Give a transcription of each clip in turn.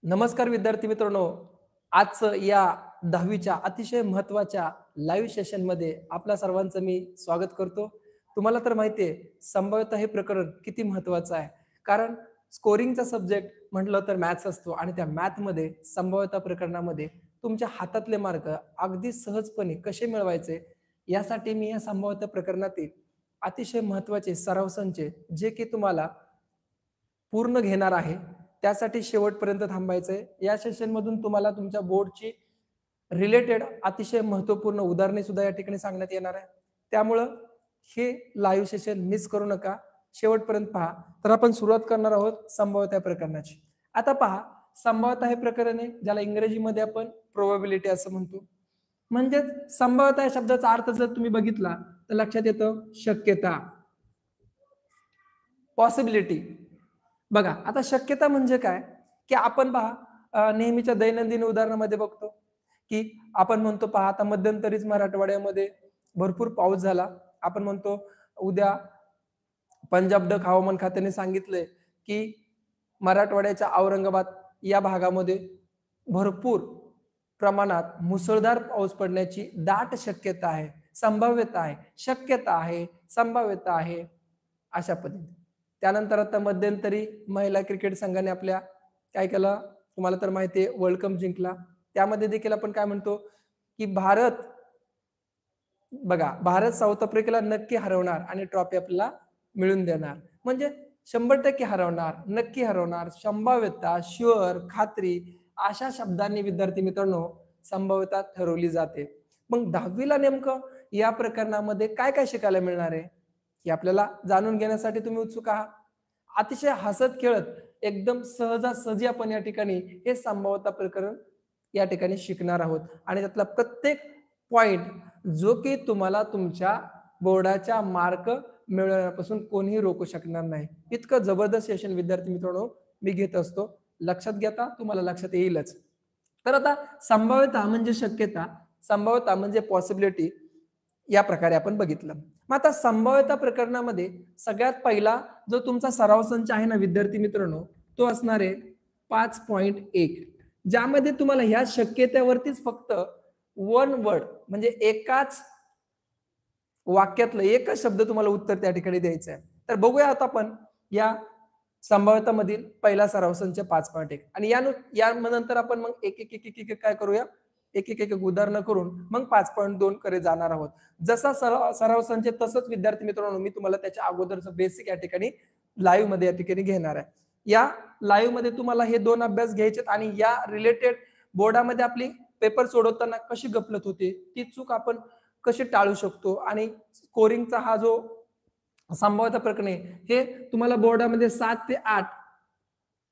नमस्कार विद्यार्थी मित्रांनो. आजचं या 10वीच्या अतिशय महत्त्वाच्या लाईव्ह सेशनमध्ये आपल्या सर्वांचं मी स्वागत करतो. तुम्हाला तर माहिती आहे, संभाव्यता हे प्रकरण किती महत्त्वाचं आहे. कारण स्कोरिंगचा सब्जेक्ट म्हटलं तर मॅथ्स असतो आणि त्या मॅथमध्ये संभाव्यता प्रकरणामध्ये तुमच्या हातातले मार्क अगदी सहजपणे कसे मिळवायचे, यासाठी मी या संभाव्यता प्रकरणातील अतिशय महत्त्वाचे सराव संच जे की तुम्हाला पूर्ण घेणार आहे. त्यासाठी शेवटपर्यंत थांबायचंय. या सेशनमधून तुम्हाला तुमच्या बोर्डची रिलेटेड अतिशय महत्त्वपूर्ण उदाहरणे सुद्धा या ठिकाणी सांगण्यात येणार आहे. त्यामुळं हे लाईव्ह सेशन मिस करू नका. शेवटपर्यंत पहा. तर आपण सुरुवात करणार आहोत संभाव्यता प्रकरणाची. आता पहा, संभाव्यता हे प्रकरण आहे ज्याला इंग्रजीमध्ये आपण प्रोबॅबिलिटी असं म्हणतो. म्हणजेच संभाव्यता या शब्दाचा अर्थ जर तुम्ही बघितला तर लक्षात येतं शक्यता, पॉसिबिलिटी. बघा, आता शक्यता म्हणजे काय, की आपण पहा नेहमीच्या दैनंदिन उदाहरणामध्ये बघतो, की आपण म्हणतो पहा आता मध्यंतरीच मराठवाड्यामध्ये भरपूर पाऊस झाला. आपण म्हणतो उद्या पंजाब डक हवामान खात्याने सांगितलंय, की मराठवाड्याच्या औरंगाबाद या भागामध्ये भरपूर प्रमाणात मुसळधार पाऊस पडण्याची दाट शक्यता आहे, संभाव्यता आहे, शक्यता आहे, संभाव्यता आहे, अशा पद्धतीने. त्यानंतर आता मध्यंतरी महिला क्रिकेट संघाने आपल्या काय केलं, तुम्हाला तर माहिती आहे, वर्ल्ड कप जिंकला. त्यामध्ये देखील आपण काय म्हणतो, की भारत साऊथ आफ्रिकेला नक्की हरवणार आणि ट्रॉफी आपल्याला मिळवून देणार. म्हणजे 100% हरवणार, नक्की हरवणार, संभाव्यता, शुअर, खात्री, अशा शब्दांनी विद्यार्थी मित्रांनो संभाव्यता ठरवली जाते. मग 10वीला नेमकं या प्रकरणामध्ये काय काय शिकायला मिळणार आहे, हे आपल्याला जाणून घेण्यासाठी तुम्ही उत्सुक आहात. अतिशय हसत खेळत एकदम सहजासहजी आपण या ठिकाणी हे संभाव्यता प्रकरण या ठिकाणी शिकणार आहोत आणि त्यातला प्रत्येक पॉइंट जो की तुम्हाला तुमच्या बोर्डाच्या मार्क मिळवण्यापासून कोणीही रोखू शकणार नाही. इतकं जबरदस्त सेशन विद्यार्थी मित्रांनो मी घेत असतो. लक्षात घेता तुम्हाला लक्षात येईलच. तर आता संभाव्यता म्हणजे शक्यता, संभाव्यता म्हणजे पॉसिबिलिटी, या प्रकारे आपण बघितलं. मग आता संभाव्यता प्रकरणामध्ये सगळ्यात पहिला जो तुमचा सराव संच आहे ना विद्यार्थी मित्रांनो, तो असणार आहे 5.1, ज्यामध्ये तुम्हाला ह्या शक्यतेवरतीच फक्त वन वर्ड म्हणजे एकाच वाक्यातलं एकच शब्द तुम्हाला उत्तर त्या ठिकाणी द्यायचं आहे. तर बघूया आता आपण या संभाव्यता मधील पहिला सराव संच 5.1 आणि या नंतर आपण मग एक काय करूया, एक उदाहरण करून मग 5.2 कडे जाणार आहोत. जसा सराव संच तसंच विद्यार्थी मित्रांनो मी तुम्हाला त्याच्या अगोदरचं बेसिक या ठिकाणी लाईव्ह मध्ये या ठिकाणी घेणार आहे. या लाईव्ह मध्ये तुम्हाला हे 2 अभ्यास घ्यायचे आणि या रिलेटेड बोर्डामध्ये आपली पेपर सोडवताना कशी गफलत होते, ती चूक आपण कशी टाळू शकतो आणि स्कोरिंगचा हा जो संभाव्यता प्रकरण आहे, हे तुम्हाला बोर्डामध्ये 7 ते 8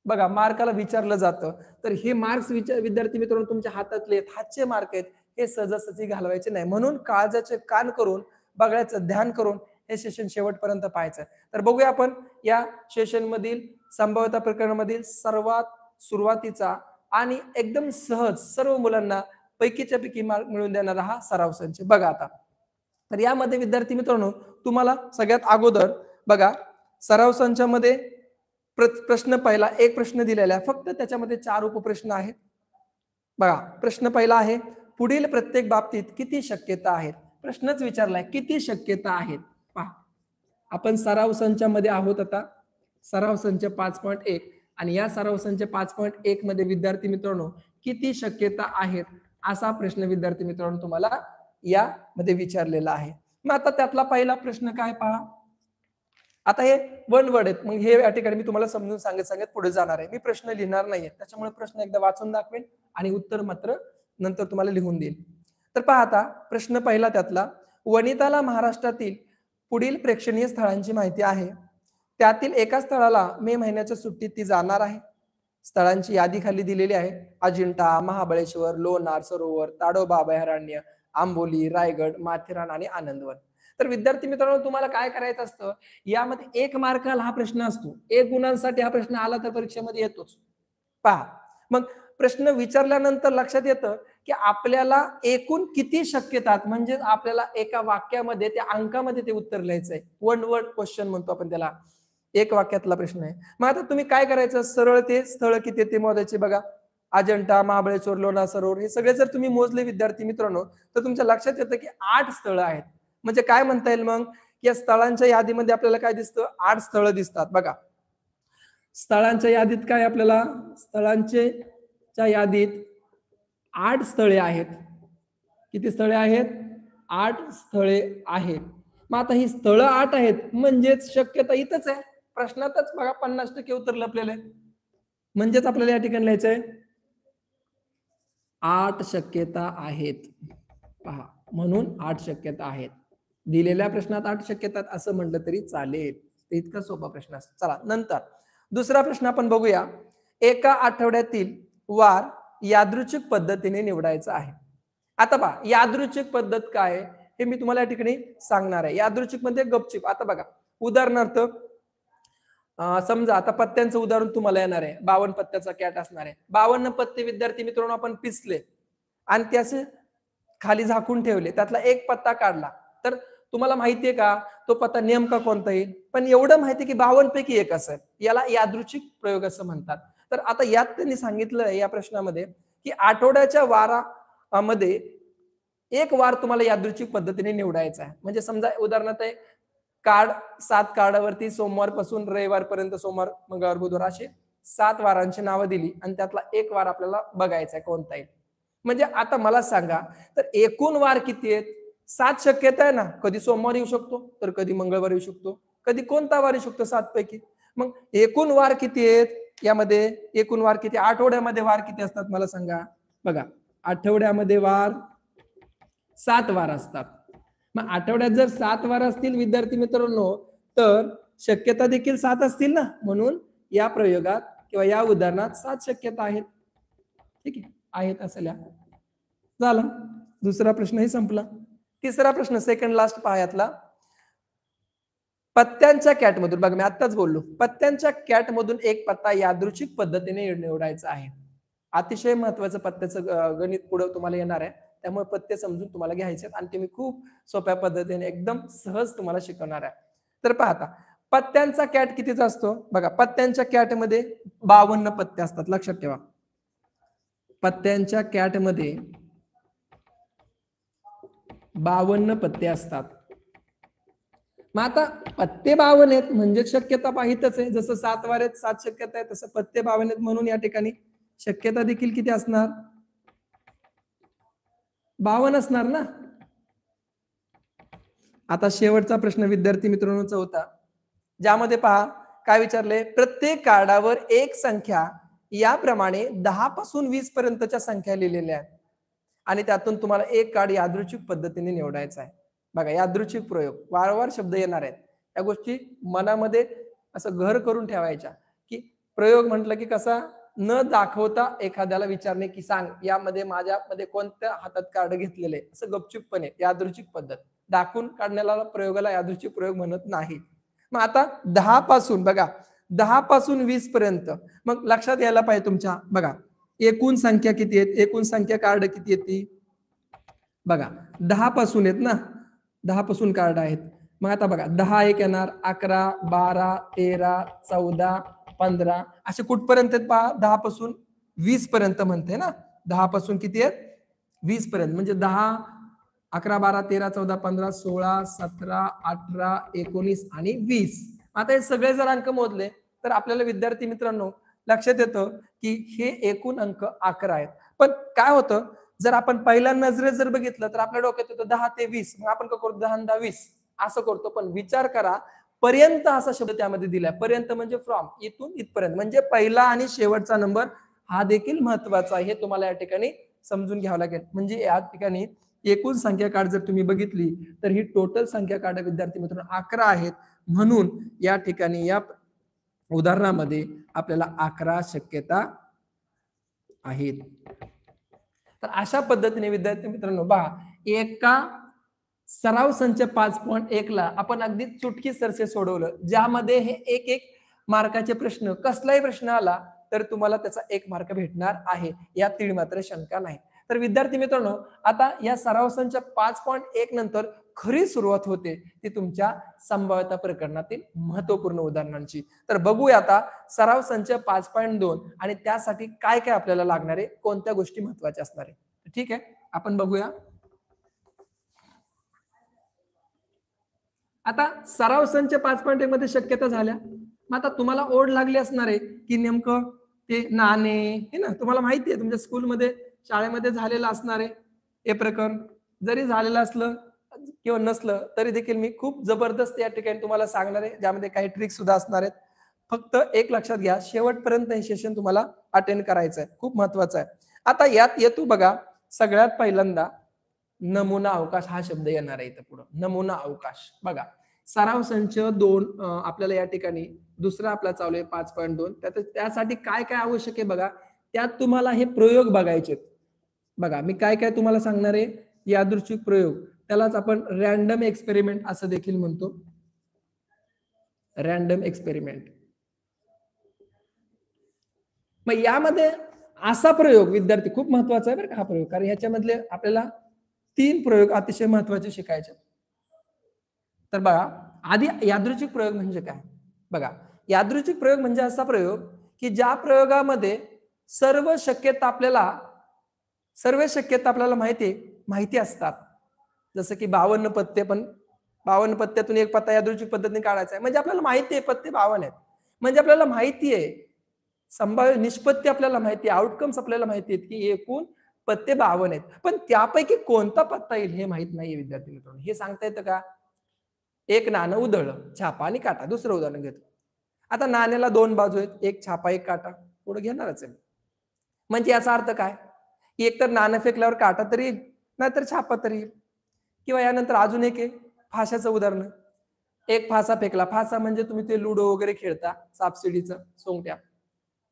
बघा मार्काला विचारलं जातं. तर हे मार्क्स विद्यार्थी मित्रांनो तुमच्या हातातले आहेत, हातचे मार्क आहेत, हे सहजासहजी घालवायचे नाही. म्हणून काळजाचे कान करून बघायचं, ध्यान करून हे सेशन शेवटपर्यंत पाहायचं. तर बघूया आपण या सेशन मधील संभाव्यता प्रकरणामधील सर्वात सुरुवातीचा आणि एकदम सहज सर्व मुलांना पैकीच्या पैकी मार्क मिळवून देणारा हा सराव संच. बघा आता, तर यामध्ये विद्यार्थी मित्रांनो तुम्हाला सगळ्यात अगोदर बघा सराव संचामध्ये प्रश्न पहिला एक प्रश्न दिलेला आहे, फक्त त्याच्यामध्ये 4 उपप्रश्न आहेत. बघा, प्रश्न पहिला आहे, पुढील प्रत्येक बाबतीत किती शक्यता आहेत. प्रश्नच विचारलाय किती शक्यता आहेत. पहा, आपण सराव संचामध्ये आहोत. आता सराव संच 5.1 आणि या सराव संच 5.1 मध्ये विद्यार्थी मित्रांनो किती शक्यता आहेत असा प्रश्न विद्यार्थी मित्रांनो तुम्हाला यामध्ये विचारलेला आहे. मग आता त्यातला पहिला प्रश्न काय पहा, आता हे वन वर्ड आहेत. मग हे या ठिकाणी मी तुम्हाला समजून सांगत पुढे जाणार आहे. मी प्रश्न लिहिणार नाहीये, त्याच्यामुळे प्रश्न एकदा वाचून दाखवेन आणि उत्तर मात्र नंतर तुम्हाला लिहून देईल. तर पहा आता प्रश्न पहिला त्यातला, वनिताला महाराष्ट्रातील पुढील प्रेक्षणीय स्थळांची माहिती आहे. त्यातील एका स्थळाला मे महिन्याच्या सुट्टीत ती जाणार आहे. स्थळांची यादी खाली दिलेली आहे. अजिंठा, महाबळेश्वर, लोणार सरोवर, ताडोबा अभयारण्य, आंबोली, रायगड, माथेरान आणि आनंदवन. तर विद्यार्थी मित्रांनो तुम्हाला काय करायचं असतं, यामध्ये 1 मार्काला हा प्रश्न असतो. 1 गुणांसाठी हा प्रश्न आला तर परीक्षेमध्ये येतोच. पहा, मग प्रश्न विचारल्यानंतर लक्षात येतं की आपल्याला एकूण किती शक्यता म्हणजे आपल्याला एका वाक्यामध्ये त्या अंकामध्ये ते उत्तर लिहायचंय. वन वर्ड क्वेश्चन म्हणतो आपण त्याला. 1 वाक्यातला प्रश्न आहे. मग आता तुम्ही काय करायचं, सरळ ते स्थळ किती ते मोजायचे. बघा, अजंठा, महाबळेश्वर, लोणार सरोवर हे सगळे जर तुम्ही मोजले विद्यार्थी मित्रांनो, तर तुमच्या लक्षात येतं की 8 स्थळं आहेत. म्हणजे काय म्हणता येईल मग, या स्थळांच्या यादीमध्ये आपल्याला काय दिसतं, 8 स्थळं दिसतात. बघा, स्थळांच्या यादीत काय आपल्याला, स्थळांच्या यादीत 8 स्थळे आहेत. किती स्थळे आहेत? 8 स्थळे आहेत. मग आता ही स्थळं 8 आहेत म्हणजेच शक्यता इथंच आहे. प्रश्नातच बघा 50% उत्तर लपलेलं आहे. म्हणजेच आपल्याला या ठिकाणी लिहायचंय 8 शक्यता आहेत. पहा, म्हणून 8 शक्यता आहेत. दिलेल्या प्रश्नात 8 शक्यता आहेत असं म्हटलं तरी चालेल. इतका सोपा प्रश्न असतो. चला नंतर दुसरा प्रश्न आपण बघूया. एका आठवड्यातील वार यादृच्छिक पद्धतीने निवडायचा आहे. आता पहा, यादृच्छिक पद्धत काय आहे हे मी तुम्हाला या ठिकाणी सांगणार आहे. यादृच्छिक म्हणजे गपचिप. आता बघा, उदाहरणार्थ समजा आता पत्त्यांचं उदाहरण तुम्हाला येणार आहे. 52 पत्त्याचा कॅट असणार आहे. 52 पत्ते विद्यार्थी मित्रांनो आपण पिसले आणि ते असे खाली झाकून ठेवले, त्यातला एक पत्ता काढला, तर तुम्हाला माहितीये का तो पत्ता नेमका कोणता येईल? पण एवढं माहिती की 52 पैकी एक असेल. याला यादृच्छिक प्रयोग असं म्हणतात. तर आता यात त्यांनी सांगितलं या प्रश्नामध्ये की आठवड्याच्या वारामध्ये एक वार तुम्हाला यादृच्छिक पद्धतीने निवडायचा आहे. म्हणजे समजा उदाहरणार्थ कार्ड 7 कार्डावरती सोमवारपासून रविवारपर्यंत, सोमवार, मंगळवार, बुधवार असे 7 वारांची नावं दिली आणि त्यातला एक वार आपल्याला बघायचा आहे कोणता आहे. म्हणजे आता मला सांगा, तर एकूण वार किती आहेत? 7 शक्यता आहे ना. कधी सोमवार येऊ शकतो, तर कधी मंगळवार येऊ शकतो, कधी कोणता वार येऊ शकतो 7 पैकी. मग एकूण वार किती आहेत? यामध्ये एकूण वार किती? आठवड्यामध्ये वार किती असतात मला सांगा. बघा, आठवड्यामध्ये वार 7 वार असतात. मग आठवड्यात जर 7 वार असतील विद्यार्थी मित्रांनो, तर शक्यता देखील 7 असतील ना. म्हणून या प्रयोगात किंवा या उदाहरणात 7 शक्यता आहेत. ठीक आहे, आहेत असं लिहा. झालं, दुसरा प्रश्नही संपला. तिसरा प्रश्न, सेकंड लास्ट पहा यातला. पत्त्यांच्या कॅटमधून, बघा मी आत्ताच बोललो, पत्त्यांच्या कॅटमधून एक पत्ता यादृच्छिक पद्धतीने निवडायचा आहे. अतिशय महत्वाचं पत्त्याचं गणित पुढे तुम्हाला येणार आहे, त्यामुळे पत्ते समजून तुम्हाला घ्यायचे आणि ते मी खूप सोप्या पद्धतीने एकदम सहज तुम्हाला शिकवणार आहे. तर पहा आता, पत्त्यांचा कॅट कितीचा असतो? बघा, पत्त्यांच्या कॅटमध्ये 52 पत्ते असतात. लक्षात ठेवा, पत्त्यांच्या कॅटमध्ये 52 पत्ते असतात. मग आता पत्ते 52 आहेत म्हणजे शक्यता पाहितच आहे. जसं 7 वार आहेत, 7 शक्यता आहे, तसं पत्ते 52 आहेत म्हणून या ठिकाणी शक्यता देखील किती असणार? 52 असणार ना. आता शेवटचा प्रश्न विद्यार्थी मित्रांनो चौथा, ज्यामध्ये पहा काय विचारले, प्रत्येक कार्डावर एक संख्या याप्रमाणे 10 पासून 20 पर्यंतच्या संख्या लिहिलेल्या आहेत आणि त्यातून तुम्हाला एक कार्ड यादृच्छिक पद्धतीने निवडायचा आहे. बघा, यादृच्छिक प्रयोग, वारंवार शब्द येणार आहेत. या गोष्टी मनामध्ये असं घर करून ठेवायच्या की प्रयोग म्हटलं की कसा न दाखवता एखाद्याला विचारणे की सांग यामध्ये माझ्यामध्ये कोणत्या हातात कार्ड घेतलेले, असं गपचूपपणे यादृच्छिक पद्धत दाखवून काढण्याला प्रयोगाला यादृच्छिक प्रयोग म्हणत नाही. मग आता 10 पासून, बघा 10 पासून 20 पर्यंत, मग लक्षात यायला पाहिजे तुमच्या. बघा, एकूण संख्या किती आहेत? एकूण संख्या कार्ड किती येते? बघा, 10 पासून आहेत ना, 10 पासून कार्ड आहेत. मग आता बघा, 10 एक येणार, 11, 12, 13, 14, 15 असे कुठपर्यंत आहेत पहा. 10 पासून 20 पर्यंत म्हणते ना. 10 पासून किती आहेत? 20 पर्यंत. म्हणजे 10, 11, 12, 13, 14, 15, 16, 17, 18, 19 आणि 20. आता हे सगळे जर अंक मोजले तर आपल्याला विद्यार्थी मित्रांनो लक्षात येतं की हे एकूण अंक 11 आहेत. पण काय होतं, जर आपण पहिल्या नजरेत जर बघितलं तर आपल्या डोक्यात येतं 10 ते 20. मग आपण काय करतो, 10 आणि 10 20 असं करतो. पण विचार करा, पर्यंत असा शब्द त्यामध्ये दिलाय. पर्यंत म्हणजे फ्रॉम, इथून इथपर्यंत, म्हणजे पहिला आणि शेवटचा नंबर हा देखील महत्वाचा आहे. हे तुम्हाला या ठिकाणी समजून घ्यावं लागेल. म्हणजे या ठिकाणी एकूण संख्या कार्ड जर तुम्ही बघितली तर ही टोटल संख्या कार्ड विद्यार्थी मित्रांनो 11 आहेत. म्हणून या ठिकाणी या उदाहरणामध्ये आपल्याला 11 शक्यता आहेत. तर अशा पद्धतीने विद्यार्थी मित्रांनो पहा, एका सराव संच 5.1 ला आपण अगदी चुटकी सरसे सोडवलं, ज्यामध्ये हे एक मार्काचे प्रश्न, कसलाही प्रश्न आला तर तुम्हाला त्याचा 1 मार्क भेटणार आहे, यात तीळ मात्र शंका नाही. तर विद्यार्थी मित्रांनो, आता या सराव संच 5.1 नंतर खरी सुरुवात होते ती तुमच्या संभाव्यता प्रकरणातील महत्वपूर्ण उदाहरणांची. तर बघूया आता सराव संच 5.2 आणि त्यासाठी काय काय आपल्याला लागणार आहे, कोणत्या गोष्टी महत्वाच्या असणार आहे. ठीक आहे, आपण बघूया. आता सराव संच 5.1 मध्ये शक्यता झाल्या. मग आता तुम्हाला ओढ लागली असणार आहे की नेमकं ते नाणे हे ना, तुम्हाला माहिती आहे तुमच्या स्कूलमध्ये शाळेमध्ये झालेलं असणार आहे हे प्रकरण. जरी झालेलं असलं किंवा नसलं तरी देखील मी खूप जबरदस्त या ठिकाणी तुम्हाला सांगणार आहे, ज्यामध्ये काही ट्रिक सुद्धा असणार आहेत. फक्त एक लक्षात घ्या, शेवटपर्यंत हे सेशन तुम्हाला अटेंड करायचं आहे, खूप महत्वाचं आहे. आता यात येतो बघा, सगळ्यात पहिल्यांदा नमुना अवकाश हा शब्द येणार आहे इथं पुढं. नमुना अवकाश बघा, सराव संच 2 आपल्याला या ठिकाणी दुसरा आपला चालू आहे 5.2. त्यासाठी काय काय आवश्यक आहे बघा, त्यात तुम्हाला हे प्रयोग बघायचे. बघा मी काय काय तुम्हाला सांगणार आहे, यादृच्छिक प्रयोग, त्यालाच आपण रॅन्डम एक्सपेरिमेंट असं देखील म्हणतो. Random experiment. मग यामध्ये असा प्रयोग विद्यार्थी खूप महत्वाचा आहे बरं का हा प्रयोग, कारण ह्याच्यामधले आपल्याला 3 प्रयोग अतिशय महत्वाचे शिकायचे. तर बघा, आधी यादृच्छिक प्रयोग म्हणजे काय बघा. यादृच्छिक प्रयोग म्हणजे असा प्रयोग की ज्या प्रयोगामध्ये सर्व शक्यता आपल्याला माहिती असतात. जसं की 52 पत्ते, पण 52 पत्त्यातून एक पत्ता यादृच्छिक पद्धतीने काढायचा आहे, म्हणजे आपल्याला माहिती आहे पत्ते 52 आहेत, म्हणजे आपल्याला माहिती आहे संभाव्य निष्पत्ती, आपल्याला माहिती आहे आउटकम्स, आपल्याला माहिती आहेत की एकूण पत्ते 52 आहेत, पण त्यापैकी कोणता पत्ता येईल हे माहित नाहीये विद्यार्थी मित्रांनो. हे सांगता येतं का? एक नाणं उधळलं, छापा आणि काटा. दुसरं उदाहरण घेतो. आता नाण्याला 2 बाजू आहेत, एक छापा एक काटा, पुढे घेणारच आहे. म्हणजे याचा अर्थ काय, की एकतर नाणं फेकल्यावर काटा तरी येईल, नाहीतर छापा तरी येईल. किंवा यानंतर अजून एक आहे फाशाचं उदाहरण. एक फासा फेकला, फासा म्हणजे तुम्ही ते लुडो वगैरे खेळता, सापशिडीचं सोंगट्या,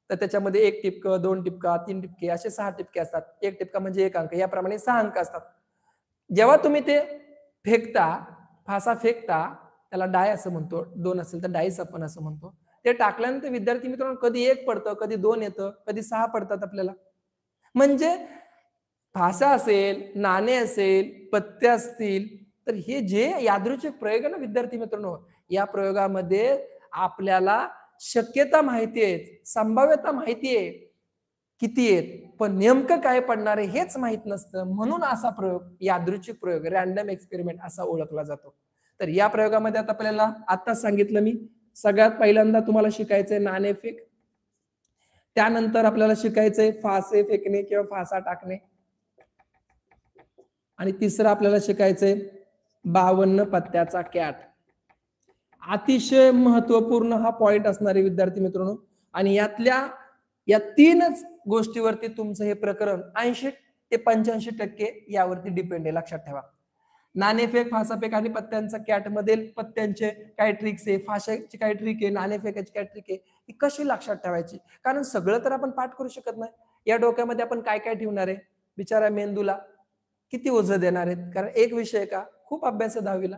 तर त्याच्यामध्ये 1 टिपकं, 2 टिपका, 3 टिपके असे 6 टिपके असतात. 1 टिपका म्हणजे 1 अंक, याप्रमाणे 6 अंक असतात. जेव्हा तुम्ही ते फेकता, फासा फेकता, त्याला डाय असं म्हणतो, 2 असेल तर डाईस आपण असं म्हणतो. ते टाकल्यानंतर विद्यार्थी मित्रांनो कधी 1 पडतं, कधी 2 येतं, कधी 6 पडतात आपल्याला. म्हणजे फासा असेल, नाणे असेल, पत्ते असतील, तर हे जे यादृच्छिक प्रयोग आहे ना विद्यार्थी मित्रांनो, या प्रयोगामध्ये आपल्याला शक्यता माहिती आहे, संभाव्यता माहिती आहे किती आहेत, पण नेमकं काय पडणार आहे हेच माहित नसतं. म्हणून असा प्रयोग यादृच्छिक प्रयोग, रॅन्डम एक्सपेरिमेंट असा ओळखला जातो. तर या प्रयोगामध्ये आता आपल्याला आताच सांगितलं मी, सगळ्यात पहिल्यांदा तुम्हाला शिकायचंय नाणेफेक, त्यानंतर आपल्याला शिकायचंय फासे फेकणे किंवा फासा टाकणे, आणि तिसरं आपल्याला शिकायचंय 52 पत्त्याचा कॅट. अतिशय महत्वपूर्ण हा पॉइंट असणार आहे विद्यार्थी मित्रांनो, आणि या 3च गोष्टीवरती तुमचं हे प्रकरण 80 ते 85% यावरती डिपेंड आहे, लक्षात ठेवा. नाणेफेक, फासाफेक आणि पत्त्यांचा कॅट मधील पत्त्यांचे काय ट्रिक्स आहे, फाशाची काय ट्रिक आहे, नाणेफेकाची काय ट्रिक आहे, ही कशी लक्षात ठेवायची. कारण सगळं तर आपण पाठ करू शकत नाही. या डोक्यामध्ये आपण काय काय ठेवणार आहे, बिचारा मेंदूला किती ओझं देणार आहेत, कारण एक विषय का खूप अभ्यास आहे 10वीला.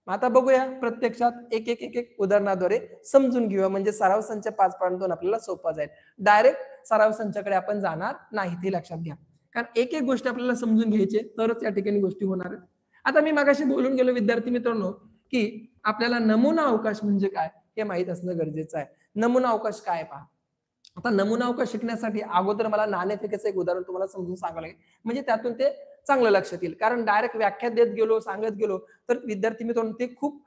आता बघूया प्रत्यक्षात एक एक एक एक उदाहरणाद्वारे समजून घेऊया, म्हणजे सराव संच 5.2 आपल्याला सोपा जाईल. डायरेक्ट सराव संचाकडे आपण जाणार नाही, ते लक्षात घ्या, कारण एक एक गोष्ट आपल्याला समजून घ्यायची तरच या ठिकाणी गोष्टी होणार आहेत. आता मी मागाशी बोलून गेलो विद्यार्थी मित्रांनो की आपल्याला नमुना अवकाश म्हणजे काय हे माहित असणं गरजेचं आहे. नमुना अवकाश काय पहा. आता नमुना अवकाश शिकण्यासाठी अगोदर मला नाणेफेकीचं एक उदाहरण तुम्हाला समजून सांगावं लागेल, म्हणजे त्यातून ते चांगलं लक्षात येईल. कारण डायरेक्ट व्याख्या देत गेलो, सांगत गेलो तर विद्यार्थी मित्रांनो ते खूप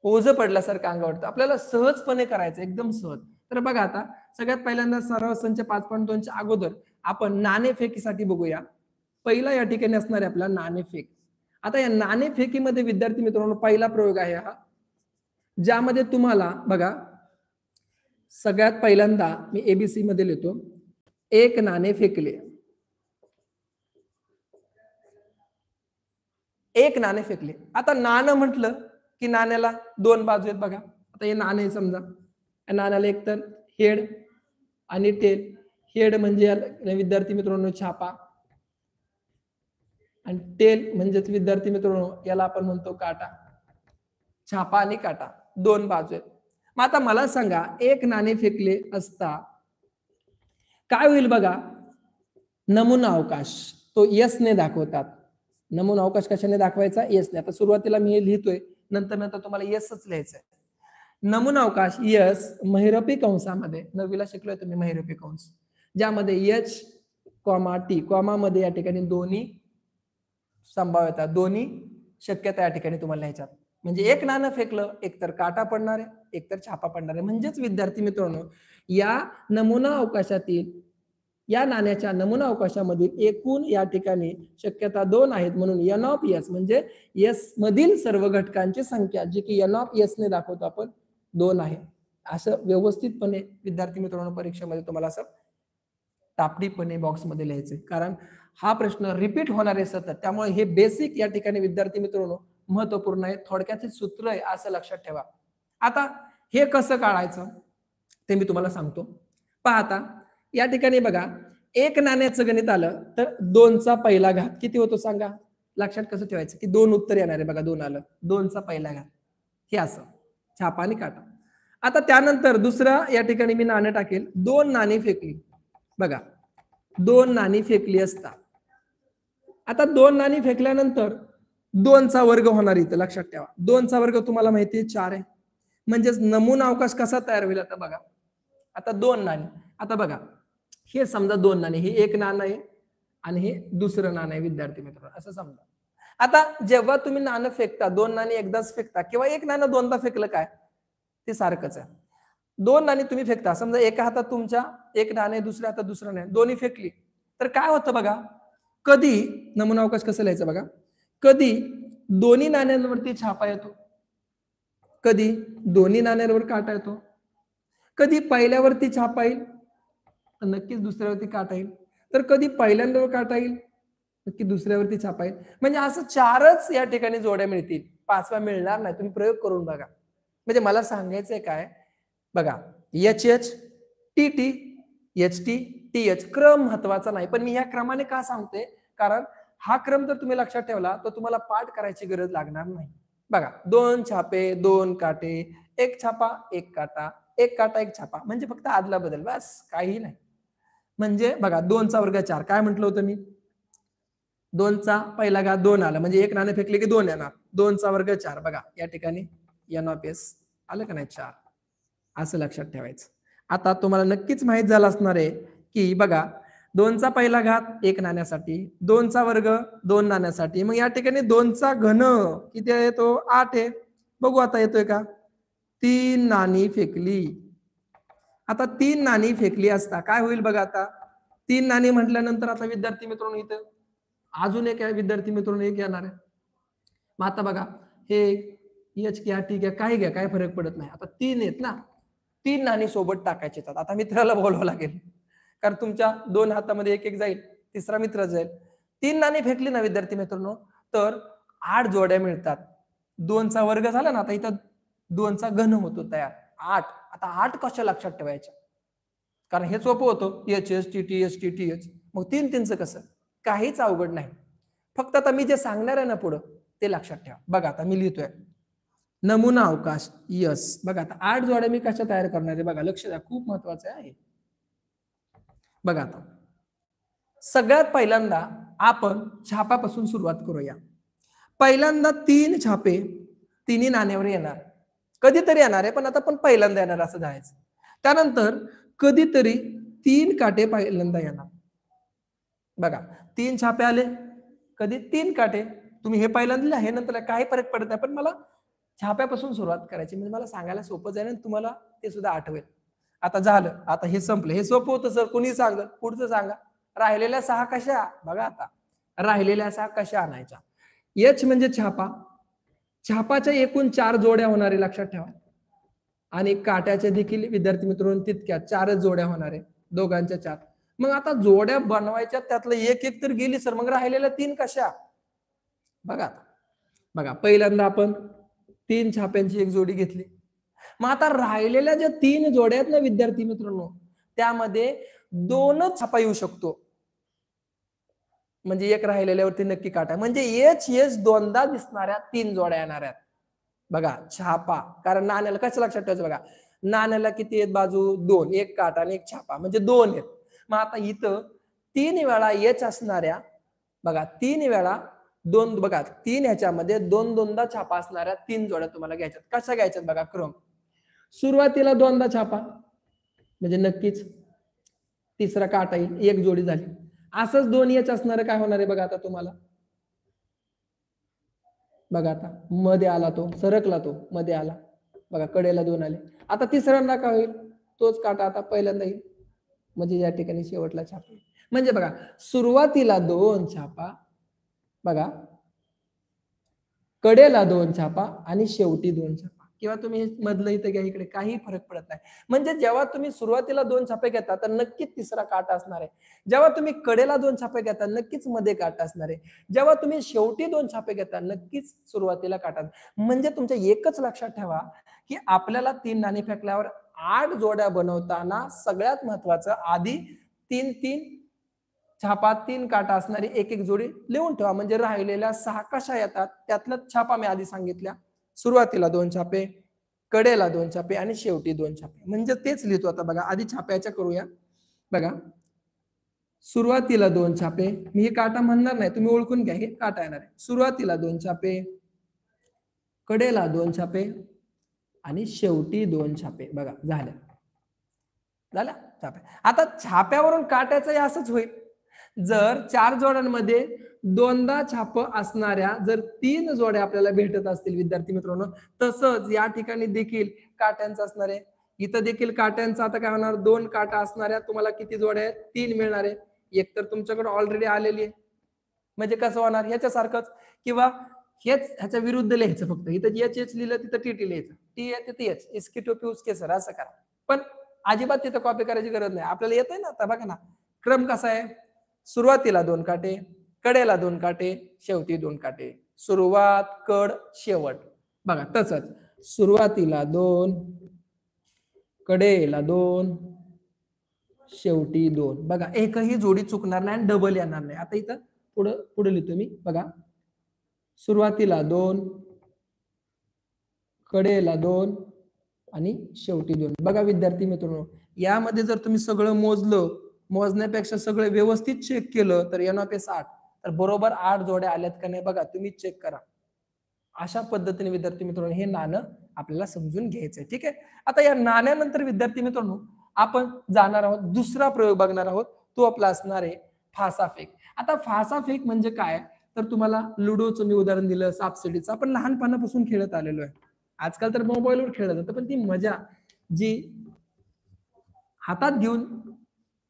ओझं पडल्यासारखं अंगावरतं. आपल्याला सहजपणे करायचं, एकदम सहज. तर बघा, आता सगळ्यात पहिल्यांदा सराव संच 5.2 च्या अगोदर आपण नाणेफेकीसाठी बघूया. पहिला या ठिकाणी असणार आहे आपला नाणेफेक. आता या नाणेफेकीमध्ये विद्यार्थी मित्रांनो पहिला प्रयोग आहे हा, ज्यामध्ये तुम्हाला बघा सगळ्यात पहिल्यांदा मी एबीसी मध्ये लिहितो. एक नाणे फेकले, एक नाणे फेकले. आता नाणं म्हटलं की नाण्याला 2 बाजू आहेत बघा. आता हे नाणे समजा, या नाण्याला एक तर हेड आणि टेल. हेड म्हणजे विद्यार्थी मित्रांनो छापा, आणि टेल म्हणजेच विद्यार्थी मित्रांनो याला आपण म्हणतो काटा. छापा आणि काटा 2 बाजू आहेत. मग आता मला सांगा, एक नाणे फेकले असता काय होईल बघा. नमुना अवकाश तो यस ने दाखवतात. नमुना अवकाश कशाने दाखवायचा? एसने. आता सुरुवातीला मी हे लिहितोय, नंतर नंतर तुम्हाला एसच लिहायचंय. नमुना अवकाश एस महिरपी कंसामध्ये, 9वी ला शिकलोय तुम्ही महिरपी कंस, ज्यामध्ये एच कॉमा टी कॉमामध्ये या ठिकाणी दोन्ही संभाव्यता, दोन्ही शक्यता या ठिकाणी तुम्हाला लिहायच्यात. म्हणजे एक नाणं फेकलं, एक तर काटा पडणार आहे, एक तर छापा पडणार आहे. म्हणजेच विद्यार्थी मित्रांनो, या नमुना अवकाशातील या नाण्याच्या नमुना अवकाशामधील एकूण या ठिकाणी शक्यता 2 आहेत, म्हणून एन ऑफ एस म्हणजे एस मधील सर्व घटकांची संख्या जी की एन ऑफ एस ने दाखवतो आपण 2 आहे. असं व्यवस्थितपणे विद्यार्थी मित्रांनो परीक्षेमध्ये तुम्हाला असं टापडीपणे बॉक्समध्ये लिहायचे, कारण हा प्रश्न रिपीट होणार आहे सतत. त्यामुळे हे बेसिक या ठिकाणी विद्यार्थी मित्रांनो महत्वपूर्ण आहे. थोडक्यात सूत्र आहे असं लक्षात ठेवा. आता हे कसं काढायचं ते मी तुम्हाला सांगतो. पहा आता या ठिकाणी बघा, एक नाण्याचं गणित आलं तर 2चा पहिला घात किती होतो सांगा? लक्षात कसं ठेवायचं की 2 उत्तर येणार आहे बघा, 2 आलं, 2चा पहिला घात हे असं छापा आणि काटा. आता त्यानंतर दुसरा या ठिकाणी मी नाणं टाकेल, 2 नाणी फेकली बघा, 2 नाणी फेकली असता. आता 2 नाणी फेकल्यानंतर 2चा वर्ग होणार इथं लक्षात ठेवा. 2चा वर्ग तुम्हाला माहिती आहे 4 आहे. म्हणजेच नमुना अवकाश कसा तयार होईल आता बघा. आता 2 नाणी, आता बघा हे समजा 2 नाणी, हे एक नाणं आहे आणि हे दुसरं नाणं आहे विद्यार्थी मित्रांनो, असं समजा. आता जेव्हा तुम्ही नाणं फेकता, 2 नाणी एकदाच फेकता किंवा एक नाणं दोनदा फेकलं काय ते सारखंच आहे. 2 नाणी तुम्ही फेकता, समजा एका हातात तुमच्या एक नाणे, दुसऱ्या हातात दुसरं नाणे, दोन्ही फेकली तर काय होतं बघा, कधी नमुना अवकाश कसं लिहायचं बघा, कधी दोन्ही नाण्यांवरती छापा येतो, कधी दोन्ही नाण्यांवर काटा येतो, कधी पहिल्यावरती छापा येईल तर नक्कीच दुसऱ्यावरती काटा येईल, तर कधी पहिल्यांदावर काटा येईल नक्की दुसऱ्यावरती छापा येईल. म्हणजे असं 4च या ठिकाणी जोड्या मिळतील, 5वा मिळणार नाही. तुम्ही प्रयोग करून बघा. म्हणजे मला सांगायचंय काय बघा, H H T T H T T H क्रम महत्वाचा नाही, पण मी ह्या क्रमाने का सांगते, कारण हा क्रम जर तुम्ही लक्षात ठेवला तर तुम्हाला पाठ करायची गरज लागणार नाही. बघा, 2 छापे 2 काटे, एक छापा एक काटा, एक काटा एक छापा, म्हणजे फक्त आदला बदल, बस काही नाही. म्हणजे बघा 2चा वर्ग 4, काय म्हटलं होतं मी, 2चा पहिला घात 2 आला म्हणजे एक नाणं फेकले की 2 येणार, 2चा वर्ग 4 बघा या ठिकाणी एन ऑफ एस आलं का नाही 4, असं लक्षात ठेवायचं. आता तुम्हाला नक्कीच माहित झालं असणार आहे की बघा 2चा पहिला घात 1 नाण्यासाठी, 2चा वर्ग 2 नाण्यासाठी, मग या ठिकाणी 2चा घन किती येतो 8 आहे. बघू आता येतोय का, 3 नाणी फेकली. आता 3 नाणी फेकली असता काय होईल बघा, आता 3 नाणी म्हटल्यानंतर आता विद्यार्थी मित्रांनो इथं अजून एक विद्यार्थी मित्रांनो एक येणार आहे. मग आता बघा हे एच घ्या टी घ्या काही घ्या काय फरक पडत नाही. आता 3 आहेत ना, 3 नाणी सोबत टाकायचे. आता मित्राला बोलावं लागेल, कारण तुमच्या 2 हातामध्ये एक एक जाईल, तिसरा मित्र जाईल. 3 नाणी फेकली ना विद्यार्थी मित्रांनो तर 8 जोड्या मिळतात. 2चा वर्ग झाला ना, आता इथं 2चा घन होतो तयार 8. आता 8 कशा लक्षात ठेवायच्या, कारण हे सोपं होतं H H T T H T T H. मग 3 3चं कसं, काहीच अवघड नाही. फक्त आता मी जे सांगणार आहे ना पुढं ते लक्षात ठेवा. बघा आता मी लिहितोय नमुना अवकाश यस. बघा आता 8 जोड्या मी कशा तयार करणार आहे बघा, लक्ष द्या, खूप महत्वाचं आहे. बघा आता सगळ्यात पहिल्यांदा आपण छापापासून सुरुवात करूया. पहिल्यांदा 3 छापे तिन्ही नाण्यावर येणार, कधीतरी येणार आहे पण आता पण पहिल्यांदा येणार असं जायचं. त्यानंतर कधीतरी 3 काटे पहिल्यांदा येणार. बघा 3 छापे आले, कधी 3 काटे, तुम्ही हे पहिल्यांदा हे नंतर काही फरक पडत नाही, पण मला छाप्यापासून सुरुवात करायची म्हणजे मला सांगायला सोपं जाईल आणि तुम्हाला ते सुद्धा आठवेल. आता झालं, आता हे संपलं, हे सोपं होतं सर, कुणी सांगत, पुढचं सांगा. राहिलेल्या 6 कशा बघा, आता राहिलेल्या 6 कशा आणायच्या. एच म्हणजे छापा, छापाच्या एकूण 4 जोड्या होणार आहे लक्षात ठेवा, आणि काट्याच्या देखील विद्यार्थी मित्रांनो तितक्या 4च जोड्या होणार आहे, दोघांच्या 4. मग आता जोड्या बनवायच्या, त्यातलं एक एक तर गेली सर, मग राहिलेल्या 3 कशा बघा. बघा पहिल्यांदा आपण 3 छाप्यांची एक जोडी घेतली, मग आता राहिलेल्या ज्या 3 जोड्या आहेत ना विद्यार्थी मित्रांनो त्यामध्ये 2च छापा येऊ शकतो, म्हणजे एक राहिलेल्यावरती नक्की काटा, म्हणजे एच एच दोनदा दिसणाऱ्या 3 जोड्या येणार आहेत बघा छापा. कारण नाण्याला कसं लक्षात ठेवायचं बघा, नाण्याला किती आहेत बाजू 2, एक काटा आणि एक छापा म्हणजे 2 आहेत. मग आता इथं 3 वेळा एच असणाऱ्या बघा 3 वेळा दोन बघा 3 ह्याच्यामध्ये दोन दोनदा छापा असणाऱ्या 3 जोड्या तुम्हाला घ्यायच्यात. कशा घ्यायच्यात बघा क्रम. सुरुवातीला दोनदा छापा म्हणजे नक्कीच तिसरा काटा येईल, एक जोडी झाली. असंच 2 एच असणारं काय होणार आहे बघा आता तुम्हाला. बघा आता मध्ये आला तो, सरकला तो, मध्ये आला. बघा कडेला 2 आले. आता तिसऱ्यांदा काय होईल? तोच काटा आता पहिल्यांदा येईल. म्हणजे या ठिकाणी शेवटला छापा. म्हणजे बघा सुरुवातीला 2 छापा, बघा कडेला 2 छापा आणि शेवटी 2 छापा. किंवा तुम्ही मधलं इथं घ्या, इकडे काही फरक पडत नाही. म्हणजे जेव्हा तुम्ही सुरुवातीला 2 छापे घेता तर नक्कीच तिसरा काटा असणार आहे. जेव्हा तुम्ही कडेला 2 छापे घेता नक्कीच मध्ये काटा असणार आहे. जेव्हा तुम्ही शेवटी 2 छापे घेता नक्कीच सुरुवातीला काटा. म्हणजे तुमच्या एकच लक्षात ठेवा की आपल्याला 3 नाणी फेकल्यावर 8 जोड्या बनवताना सगळ्यात महत्वाचं आधी 3 छापा 3 काटा असणारी एक एक जोडी लिहून ठेवा. म्हणजे राहिलेल्या 6 कशा येतात त्यातलं छापा मी आधी सांगितल्या. सुरुवातीला 2 छापे, कडेला 2 छापे आणि शेवटी 2 छापे. म्हणजे तेच लिहितो आता बघा. आधी छाप्याच्या करूया. बघा सुरुवातीला 2 छापे, मी हे काटा म्हणणार नाही, तुम्ही ओळखून घ्या, हे काटा येणार आहे. सुरुवातीला 2 छापे, कडेला 2 छापे आणि शेवटी 2 छापे. बघा झाल्या छाप्या. आता छाप्यावरून काट्याचं असंच होईल. जर 4 जोड्यांमध्ये दोनदा छाप असणाऱ्या जर 3 जोड्या आपल्याला भेटत असतील विद्यार्थी मित्रांनो, तसंच या ठिकाणी देखील काट्यांचं असणार आहे. इथं देखील काट्यांचं आता काय होणार, 2 काटा असणाऱ्या तुम्हाला किती जोड्या आहेत? 3 मिळणार आहे. एक तर तुमच्याकडे ऑलरेडी आलेली आहे. म्हणजे कसं होणार ह्याच्यासारखंच, किंवा हेच ह्याच्या विरुद्ध लिहायचं. फक्त इथं एच एच लिहिलं तिथं टी टी लिहायचं, टी आहे तिथे एच, इसकी टोपी उसके सर असं करा. पण अजिबात तिथं कॉपी करायची गरज नाही. आपल्याला येतंय ना. आता बघा ना क्रम कसा आहे. सुरुवातीला 2 काटे, कडेला 2 काटे, शेवटी 2 काटे. सुरुवात, कड, शेवट. बघा तसंच सुरुवातीला 2, कडेला 2, शेवटी 2. बघा एकही जोडी चुकणार नाही आणि डबल येणार नाही. आता इथं पुढे लिहितो मी. बघा सुरुवातीला 2, कडेला 2 आणि शेवटी 2. बघा विद्यार्थी मित्रांनो, यामध्ये जर तुम्ही सगळं मोजलं, मोजण्यापेक्षा सगळं व्यवस्थित चेक केलं तर NOPS 8 तर बरोबर 8 जोड्या आल्यात का नाही बघा तुम्ही चेक करा. अशा पद्धतीने विद्यार्थी मित्रांनो हे नाणं आपल्याला समजून घ्यायचंय. ठीक आहे. आता या नाण्यानंतर विद्यार्थी मित्रांनो आपण जाणार आहोत, दुसरा प्रयोग बघणार आहोत. तो आपला असणार आहे फासाफेक. आता फासाफेक म्हणजे काय, तर तुम्हाला लुडोचं मी उदाहरण दिलं, सापशिडीचं आपण लहानपणापासून खेळत आलेलो आहे. आजकाल तर मोबाईलवर खेळलं जातं, पण ती मजा जी हातात घेऊन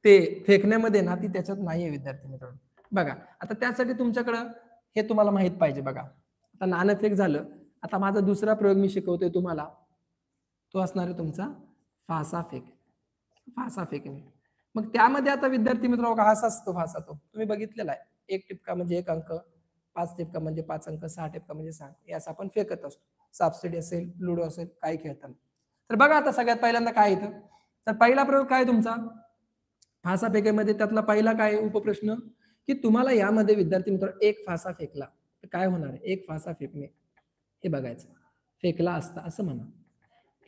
ते फेकण्यामध्ये ना ती त्याच्यात नाहीये विद्यार्थी मित्रांनो. बघा आता त्यासाठी तुमच्याकडं हे तुम्हाला माहित पाहिजे. बघा आता नाणेफेक झालं. आता माझा दुसरा प्रयोग मी शिकवतोय तुम्हाला, तो असणार आहे तुमचा फासाफेक. फासाफेकणे मग त्यामध्ये आता विद्यार्थी मित्रांनो का असा असतो फासा, तो तुम्ही बघितलेला आहे. 1 टिपका म्हणजे 1 अंक, 5 टिपका म्हणजे 5 अंक, 6 टिपका म्हणजे 6 अंक. यास आपण फेकत असतो. सापशिडी असेल, लुडो असेल, काही खेळताना. तर बघा आता सगळ्यात पहिल्यांदा काय येतं, तर पहिला प्रयोग काय तुमचा फासाफेकीमध्ये. त्यातला पहिला काय उपप्रश्न की तुम्हाला यामध्ये विद्यार्थी मित्र एक फासा फेकला तर काय होणार आहे. एक फासा फेकणे हे बघायचं, फेकला असता असं म्हणा.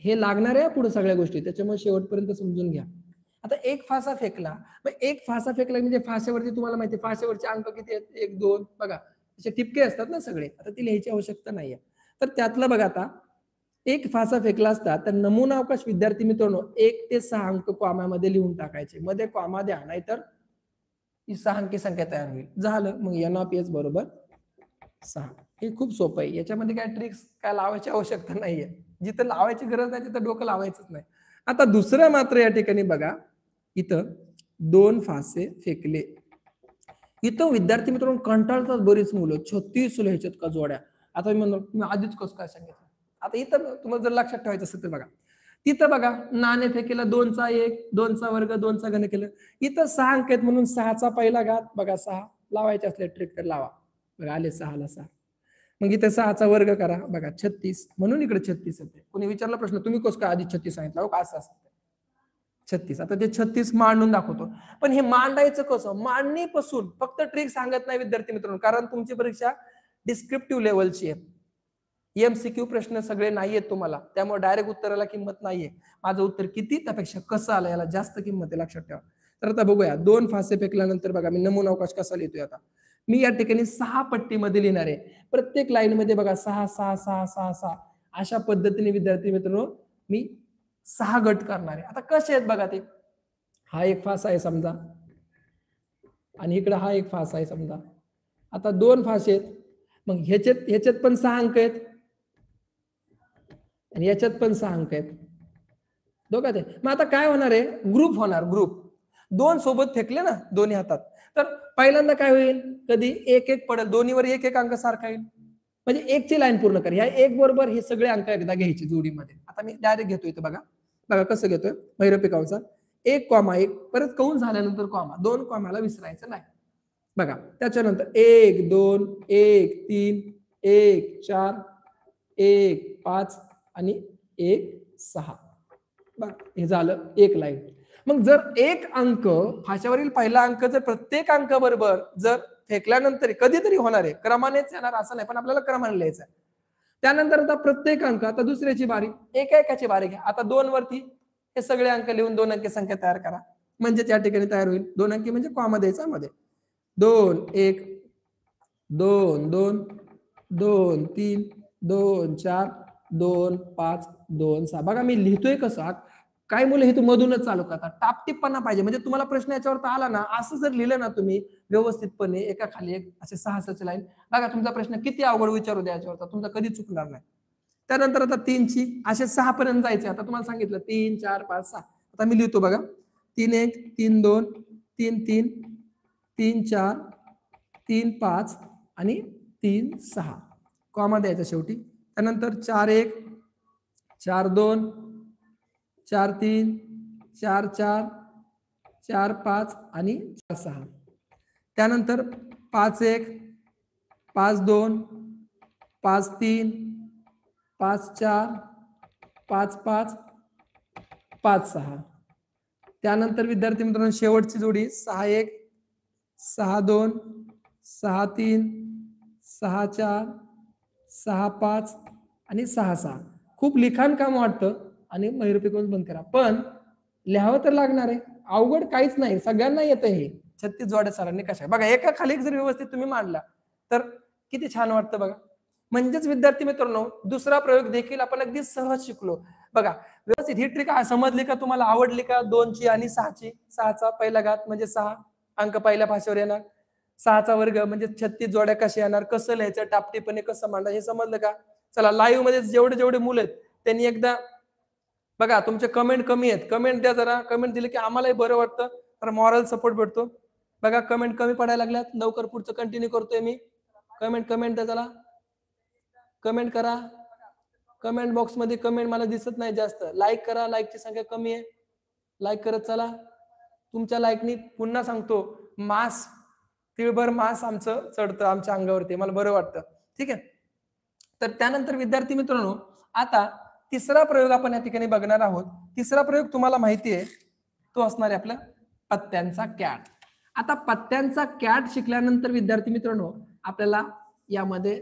हे लागणार आहे पुढे सगळ्या गोष्टी, त्याच्यामुळे शेवटपर्यंत समजून घ्या. आता एक फासा फेकला, मग एक फासा फेकला म्हणजे फाश्यावरती तुम्हाला माहिती आहे फाश्यावरचे अंक किती आहेत, 1 2 बघा असे टिपके असतात ना सगळे. आता ती लिहायची आवश्यकता नाहीये. तर त्यातलं बघा आता एक फासा फेकला असता तर नमुना अवकाश विद्यार्थी मित्रांनो 1 ते 6 अंक कॉमामध्ये लिहून टाकायचे. मध्ये कॉमा द्या, नाहीतर ही 6 अंकी संख्या तयार होईल. झालं. मग NOPS बरोबर 6. हे खूप सोपं आहे. याच्यामध्ये काय ट्रिक्स काय लावायची आवश्यकता नाहीये. जिथं लावायची गरज नाही तिथं डोकं लावायचंच नाही. आता दुसरं मात्र या ठिकाणी बघा, इथं 2 फासे फेकले. इथं विद्यार्थी मित्रांनो कंटाळतात बरीच मुलं, 36 लिहायच्यात का जोड्या. आता मी म्हणलो तुम्ही आधीच कसं काय सांगितलं. आता इथं तुम्हाला जर लक्षात ठेवायचं असेल तर बघा, तिथं बघा नाणे फेकेला 2चा 1, 2चा वर्ग, 2चा घन केलं. इथं 6 अंक आहेत म्हणून 6चा पहिला घात बघा 6 लावायचे असले ट्रिक तर लावा. बघा आले 6ला 6. मग इथे 6चा वर्ग करा बघा 36 म्हणून इकडे 36 येते. कोणी विचारला प्रश्न तुम्ही कसं काय आधी 36 सांगितलं, हो का असं असतं 36. आता ते 36 मांडून दाखवतो. पण हे मांडायचं कसं, मांडणीपासून फक्त ट्रिक सांगत नाही विद्यार्थी मित्रांनो, कारण तुमची परीक्षा डिस्क्रिप्टिव्ह लेवलची आहे. MCQ प्रश्न सगळे नाहीयेत तुम्हाला, त्यामुळे डायरेक्ट उत्तराला किंमत नाहीये. माझं उत्तर किती त्यापेक्षा कसं आलं याला जास्त किंमत आहे, लक्षात ठेवा. तर आता बघूया 2 फासे फेकल्यानंतर बघा मी नमुना अवकाश कसा लिहितोय. आता मी या ठिकाणी 6 पट्टीमध्ये लिहिणार आहे. प्रत्येक लाईनमध्ये बघा 6, 6, 6, 6, 6 अशा पद्धतीने विद्यार्थी मित्रांनो मी 6 गट करणार आहे. आता कसे आहेत बघा ते. हा एक फासा आहे समजा आणि इकडे हा एक फासा आहे समजा. आता 2 फासे आहेत. मग ह्याच्यात पण 6 अंक आहेत आणि याच्यात पण 6 अंक आहेत. दोघात आहे. मग आता काय होणार आहे? ग्रुप होणार, ग्रुप. 2 सोबत फेकले ना दोन्ही हातात, तर पहिल्यांदा काय होईल? कधी 1-1 पडेल, दोन्हीवर 1-1 अंक सारखा येईल. म्हणजे 1 ची लाईन पूर्ण कर. ह्या 1 बरोबर हे सगळे अंक एकदा घ्यायचे जोडीमध्ये. आता मी डायरेक्ट घेतो इथं बघा. बघा कसं घेतोय महिरपी कंसात 1,1 परत कंस झाल्यानंतर कॉमा. 2 कॉमाला विसरायचं नाही. बघा त्याच्यानंतर 1, 2, 1, 3, 1, 4, 1, 5 आणि 1, 6. बघा हे झालं एक लाईन. मग जर एक अंक फाशावरील पहिला अंक जर प्रत्येक अंक बरोबर जर फेकल्यानंतर कधीतरी होणार आहे, क्रमानेच येणार असं नाही, पण आपल्याला क्रमाने लिहायचं आहे. त्यानंतर आता प्रत्येक अंक, आता दुसऱ्याची बारी, एकाची बारी घ्या. आता 2 वरती हे सगळे अंक लिहून 2 अंकी संख्या तयार करा. म्हणजे त्या ठिकाणी तयार होईल 2 अंकी म्हणजे कॉमा द्यायचा मध्ये. 2, 1, 2, 2, 2, 3, 2, 4, 2, 5, 2, 6. बघा मी लिहितोय कसं. काय मुलं हे मधूनच चालू करतात. टापटीपणा पाहिजे. म्हणजे तुम्हाला प्रश्न याच्यावर आला ना, असं जर लिहिलं ना तुम्ही व्यवस्थितपणे एका खाली एक असे 6 लाईन, बघा तुमचा प्रश्न किती अवघड विचारू द्या याच्यावर, तुमचा कधी चुकणार नाही. त्यानंतर आता 3 ची असे 6 पर्यंत जायचे. आता तुम्हाला सांगितलं 3, 4, 5, 6. आता मी लिहितो बघा. 3, 1, 3, 2, 3, 3, 3, 4, 3, 5 आणि 3, 6. कॉमा द्यायचा शेवटी. त्यानंतर 4, 1, 4, 2, 4, 3, 4, 4, 4, 5 आणि 4, 6. त्यानंतर 5, 1, 5, 2, 5, 3, 5, 4, 5, 5, 5, 6. त्यानंतर विद्यार्थी मित्रांनो शेवटची जोडी 6, 1, 6, 2, 6, 3, 6, 4, 6, 5 आणि 6, 6. खूप लिखाण काम वाटतं आणि महिरपी कंस बंद करा, पण लिहावं तर लागणार आहे. अवघड काहीच नाही, सगळ्यांना येतं हे. 36 जोड्या सरांनी कशा बघा एका खाली जर व्यवस्थित तुम्ही मांडला तर किती छान वाटतं बघा. म्हणजेच विद्यार्थी मित्रांनो दुसरा प्रयोग देखील आपण अगदी सहज शिकलो. बघा व्यवस्थित ही ट्रिक समजली का तुम्हाला, आवडली का? 2 ची आणि 6 ची. 6 चा पहिला घात म्हणजे 6 अंक पहिल्या भाषेवर येणार. 6 चा वर्ग म्हणजे 36 जोड्या कशा येणार, कसं लिहायचं, टापटीपणे कसं मांडा, हे समजलं का? चला लाईव्ह मध्ये जेवढे मुलं आहेत त्यांनी एकदा बघा. तुमचे कमेंट कमी आहेत, कमेंट द्या जरा. कमेंट दिले की आम्हालाही बरं वाटतं, तर मॉरल सपोर्ट भेटतो. बघा कमेंट कमी पडायला लागल्यात. लवकर पुढचं कंटिन्यू करतोय मी. कमेंट द्या जरा. कमेंट करा. कमेंट बॉक्स मध्ये कमेंट मला दिसत नाही जास्त. लाईक करा, लाईकची संख्या कमी आहे. लाईक करत चला. तुमच्या लाईकनी पुन्हा सांगतो मास, तिळभर मास आमचं चढतं आमच्या अंगावरती, मला बरं वाटतं. ठीक आहे. तर त्यानंतर विद्यार्थी मित्रांनो आता तिसरा प्रयोग आपण या ठिकाणी बघणार आहोत. तिसरा प्रयोग तुम्हाला माहिती आहे तो असणार आहे आपला पत्त्यांचा कॅट. आता पत्त्यांचा कॅट शिकल्यानंतर विद्यार्थी मित्रांनो आपल्याला यामध्ये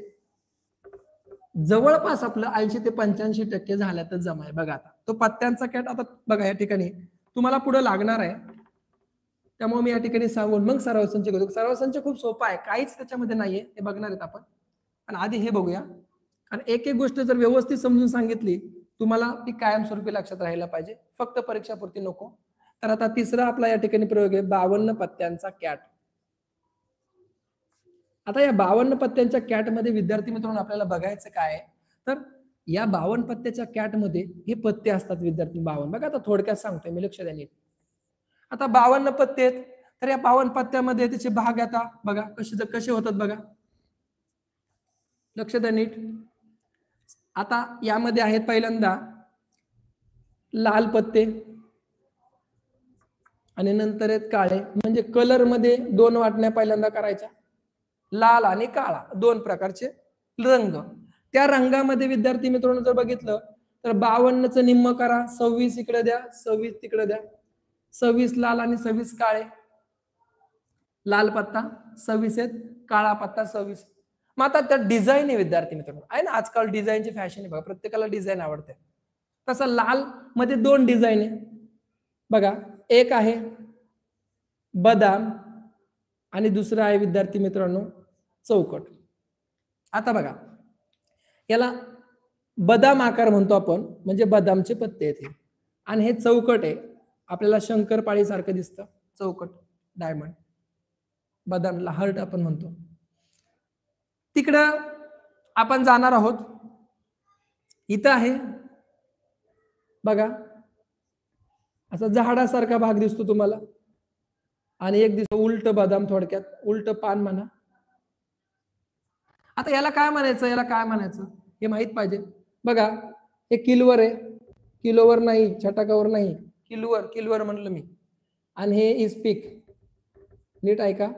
जवळपास आपलं 80 ते 85% झाल्यातच जमाय. बघा आता तो पत्त्यांचा कॅट. आता बघा या ठिकाणी तुम्हाला पुढे लागणार आहे, त्यामुळे मी या ठिकाणी सांगून मग सराव संच घेतो. सराव संच खूप सोपा आहे, काहीच त्याच्यामध्ये नाहीये, हे बघणार आहेत आपण. पण आधी हे बघूया. आणि एक गोष्ट जर व्यवस्थित समजून सांगितली तुम्हाला ती कायमस्वरूपी लक्षात राहायला पाहिजे, फक्त परीक्षापुरती नको. तर आता तिसरा आपला या ठिकाणी प्रयोग आहे 52 पत्त्यांचा कॅट. आता या 52 पत्त्यांच्या कॅट मध्ये विद्यार्थी मित्रांनो आपल्याला बघायचं काय, तर या 52 पत्त्याच्या कॅट मध्ये हे पत्ते असतात विद्यार्थी 52. बघा आता थोडक्यात सांगतोय मी, लक्ष द्या नीट. आता 52 पत्ते आहेत, तर या 52 पत्त्यामध्ये त्याचे भाग आता बघा कसे होतात बघा, लक्ष द्या नीट. आता यामध्ये आहेत पहिल्यांदा लाल पत्ते आणि नंतर आहेत काळे. म्हणजे कलर मध्ये 2 वाटण्या पहिल्यांदा करायच्या, लाल आणि काळा 2 प्रकारचे रंग. त्या रंगामध्ये विद्यार्थी मित्रांनो जर बघितलं तर 52चं निम्म करा, 26 इकडे द्या, 26 तिकडे द्या. 26 लाल आणि 26 काळे. लाल पत्ता 26 आहेत, काळा पत्ता 26. मग आता त्या डिझाईन आहे विद्यार्थी मित्रांनो, आहे ना आजकाल डिझाईनची फॅशन आहे बघा, प्रत्येकाला डिझाईन आवडते. तसं लाल मध्ये 2 डिझाईन आहे बघा. एक आहे बदाम आणि दुसरं आहे विद्यार्थी मित्रांनो चौकट. आता बघा याला बदाम आकार म्हणतो आपण, म्हणजे बदामचे पत्ते आहेत हे. आणि हे चौकट आहे, आपल्याला शंकरपाळी सारखं दिसतं चौकट डायमंड. बदामला हार्ट आपण म्हणतो. तिकडं आपण जाणार आहोत. इथं आहे बघा असा झाडासारखा भाग दिसतो तुम्हाला, आणि एक दिसतो उलट बदाम, थोडक्यात उलट पान म्हणा. आता याला काय म्हणायचं, याला काय म्हणायचं हे माहित पाहिजे. बघा हे किलवर आहे, किलोवर नाही, छटाकावर नाही, किलवर, किलवर म्हणलं मी. आणि हे इस्पिक, नीट ऐका.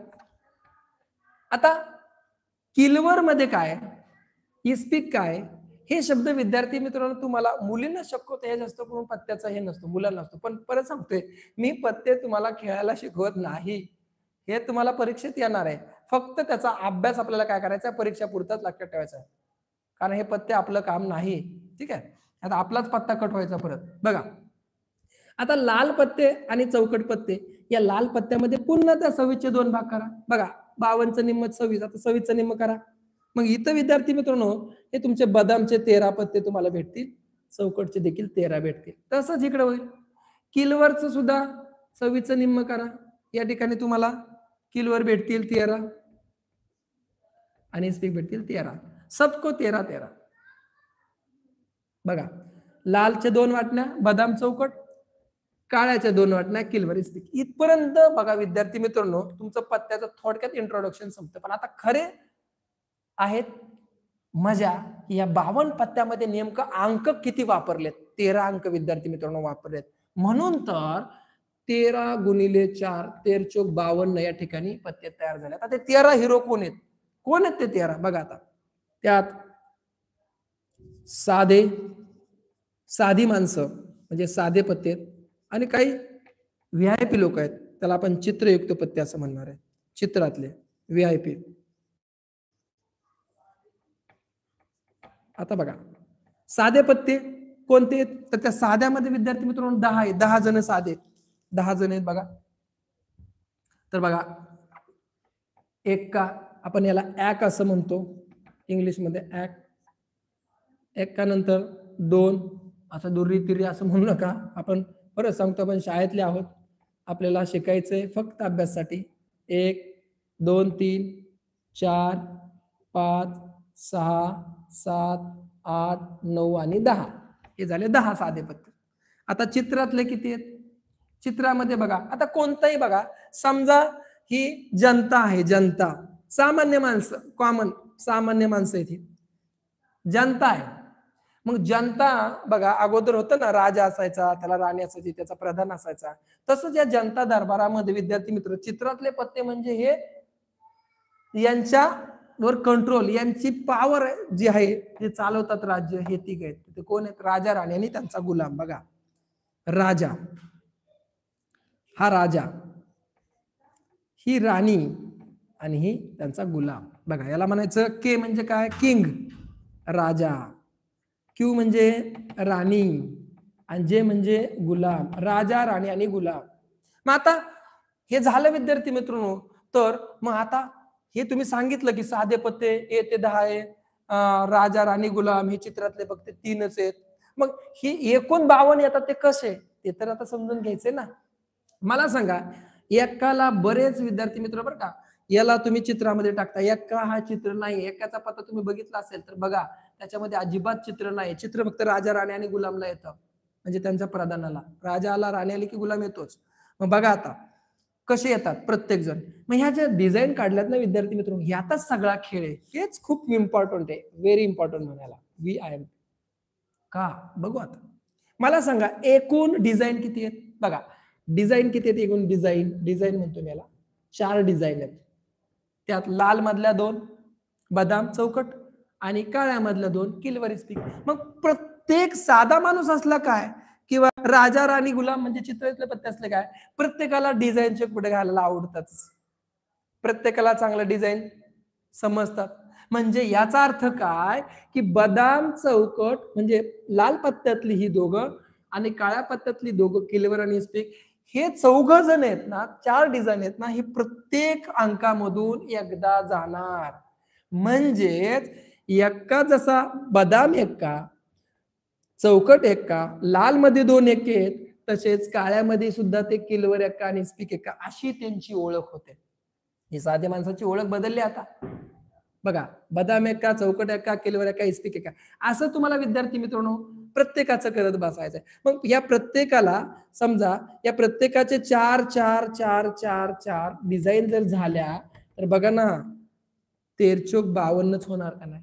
आता किलवर मध्ये काय, इस्पिक काय, हे शब्द विद्यार्थी मित्रांनो तुम्हाला मुलींना शक्यतो हे जास्त करून पत्त्याचा हे नसतो, मुलांना नसतो. पण परत सांगतोय मी, पत्ते तुम्हाला खेळायला शिकवत नाही, हे तुम्हाला परीक्षेत येणार आहे. फक्त त्याचा अभ्यास आपल्याला काय करायचा, परीक्षा पुरताच लक्षात ठेवायचा आहे, कारण हे पत्ते आपलं काम नाही. ठीक आहे. आता आपलाच पत्ता कट व्हायचा परत. बघा आता लाल पत्ते आणि चौकट पत्ते, या लाल पत्त्यामध्ये पुन्हा त्या 26चे 2 भाग करा. बघा 52चं निम्म 26, आता 26चं निम्म करा. मग इथं विद्यार्थी मित्रांनो हे तुमचे बदामचे 13 पत्ते तुम्हाला भेटतील, चौकटचे देखील 13 भेटतील. तसंच इकडे होईल. किलवरचं सुद्धा 26चं निम्म करा, या ठिकाणी तुम्हाला किलवर भेटतील 13 आणि स्पीक भेटतील 13. सबको 13 13. बघा लालचे 2 वाटण्या बदाम चौकट, काळ्याच्या 2 वाटण्या किलवर स्पीक. इथपर्यंत बघा विद्यार्थी मित्रांनो तुमचं पत्त्याचं थोडक्यात इंट्रोडक्शन संपतं. पण आता खरे आहेत मजा या 52 पत्त्यामध्ये नेमकं अंक किती वापरलेत, 13 अंक विद्यार्थी मित्रांनो वापरलेत. म्हणून तर 13 गुणिले 4 13 चौक 52 या ठिकाणी पत्ते तयार झाले. आता ते 13 हिरो कोण आहेत, कोण आहेत ते 13 बघा. आता त्यात साधी माणसं म्हणजे साधे पत्ते आहेत, आणि काही VIP लोक आहेत, त्याला आपण चित्रयुक्त पत्ते असं म्हणणार आहे, चित्रातले VIP. आता बघा साधे पत्ते कोणते, तर त्या साध्यामध्ये विद्यार्थी मित्रांनो 10 आहे, 10 जण साधे, 10 जण आहेत बघा. तर बघा एक्का, आपण याला ॲक असं म्हणतो इंग्लिशमध्ये, ॲक. एक्का नंतर 2, असं दुर्री तिरी असं म्हणू नका, आपण परत सांगतो आपण शाळेतले आहोत, आपल्याला शिकायचंय फक्त अभ्यासासाठी. 1 2 3 4 5 6 7 8 9 आणि 10, हे झाले 10 साधे पत्ते. आता चित्रातले किती आहेत, चित्रामध्ये बघा आता कोणताही बघा, समजा ही जनता आहे, जनता सामान्य माणसं, कॉमन सामान्य माणसं आहेत, ही जनता आहे. मग जनता बघा अगोदर होतं ना, राजा असायचा, त्याला राणी असायची, त्याचा प्रधान असायचा. तसंच या जनता दरबारामध्ये विद्यार्थी मित्र चित्रातले पत्ते म्हणजे हे यांच्यावर कंट्रोल, यांची पॉवर जी आहे, जे चालवतात राज्य, हे तिघ आहेत. ते कोण आहेत, राजा राणी आणि त्यांचा गुलाम. बघा राजा, हा राजा, ही राणी आणि ही त्यांचा गुलाम. बघा याला म्हणायचं के म्हणजे काय, किंग राजा, क्यू म्हणजे राणी, आणि जे म्हणजे गुलाम, राजा राणी आणि गुलाम. मग आता हे झालं विद्यार्थी मित्रांनो. तर मग आता हे तुम्ही सांगितलं की साधे पत्ते 1 ते 10 आहे, राजा राणी गुलाम हे चित्रातले फक्त 3च आहेत. मग ही एकूण 52 येतात ते कसे, ते तर आता समजून घ्यायचे ना. मला सांगा, एकाला बरेच विद्यार्थी मित्र बरं का, याला तुम्ही चित्रामध्ये टाकता, एक्का हा चित्र नाही, एकाचा पत्ता तुम्ही बघितला असेल तर बघा त्याच्यामध्ये अजिबात चित्र नाही, चित्र फक्त राजा राणी आणि गुलामला येतं, म्हणजे त्यांच्या प्रधानाला. राजा आला, राणी आली की गुलाम येतोच. मग बघा आता कसे येतात प्रत्येक जण. मग ह्या ज्या डिझाईन काढल्यात ना विद्यार्थी मित्रांनो, ह्यातच सगळा खेळ आहे. हेच खूप इम्पॉर्टंट आहे, व्हेरी इम्पॉर्टंट म्हणायला, VIM का बघू. आता मला सांगा एकूण डिझाईन किती आहेत, बघा डिझाईन किती आहेत एकूण, डिझाईन म्हणतो मी याला, 4 डिझाईन आहेत. त्यात लाल मधल्या 2 बदाम चौकट आणि काळ्या मधल्या 2 किलवर स्पीक. मग प्रत्येक साधा माणूस असला काय किंवा राजा राणी गुलाम म्हणजे चित्रातले पत्ते असले काय, प्रत्येकाला डिझाईनचे पुढे घालायला आवडतात, प्रत्येकाला चांगलं डिझाईन समजतात. म्हणजे याचा अर्थ काय की बदाम चौकट म्हणजे लाल पत्त्यातली ही दोघं आणि काळ्या पत्त्यातली दोघं किलवर आणि स्पीक, हे 4 जण आहेत ना, 4 डिझाईन आहेत ना, हे प्रत्येक अंकामधून एकदा जाणार. म्हणजेच एक्का जसा बदाम एक्का, चौकट एक्का, लाल मध्ये 2 एक्के आहेत, तसेच काळ्यामध्ये सुद्धा ते किलवर एक्का आणि इस्पिक एक्का अशी त्यांची ओळख होते. ही साध्या माणसाची ओळख बदलली आता. बघा, बदाम एक्का, चौकट एक्का, किलवर एक्का, इस्पिक एक्का असं तुम्हाला विद्यार्थी मित्रांनो प्रत्येकाचं करत बसायचंय. मग या प्रत्येकाला समजा या प्रत्येकाचे 4 4 4 4 4 डिझाईन जर झाल्या तर बघा ना 13×52च होणार का नाही?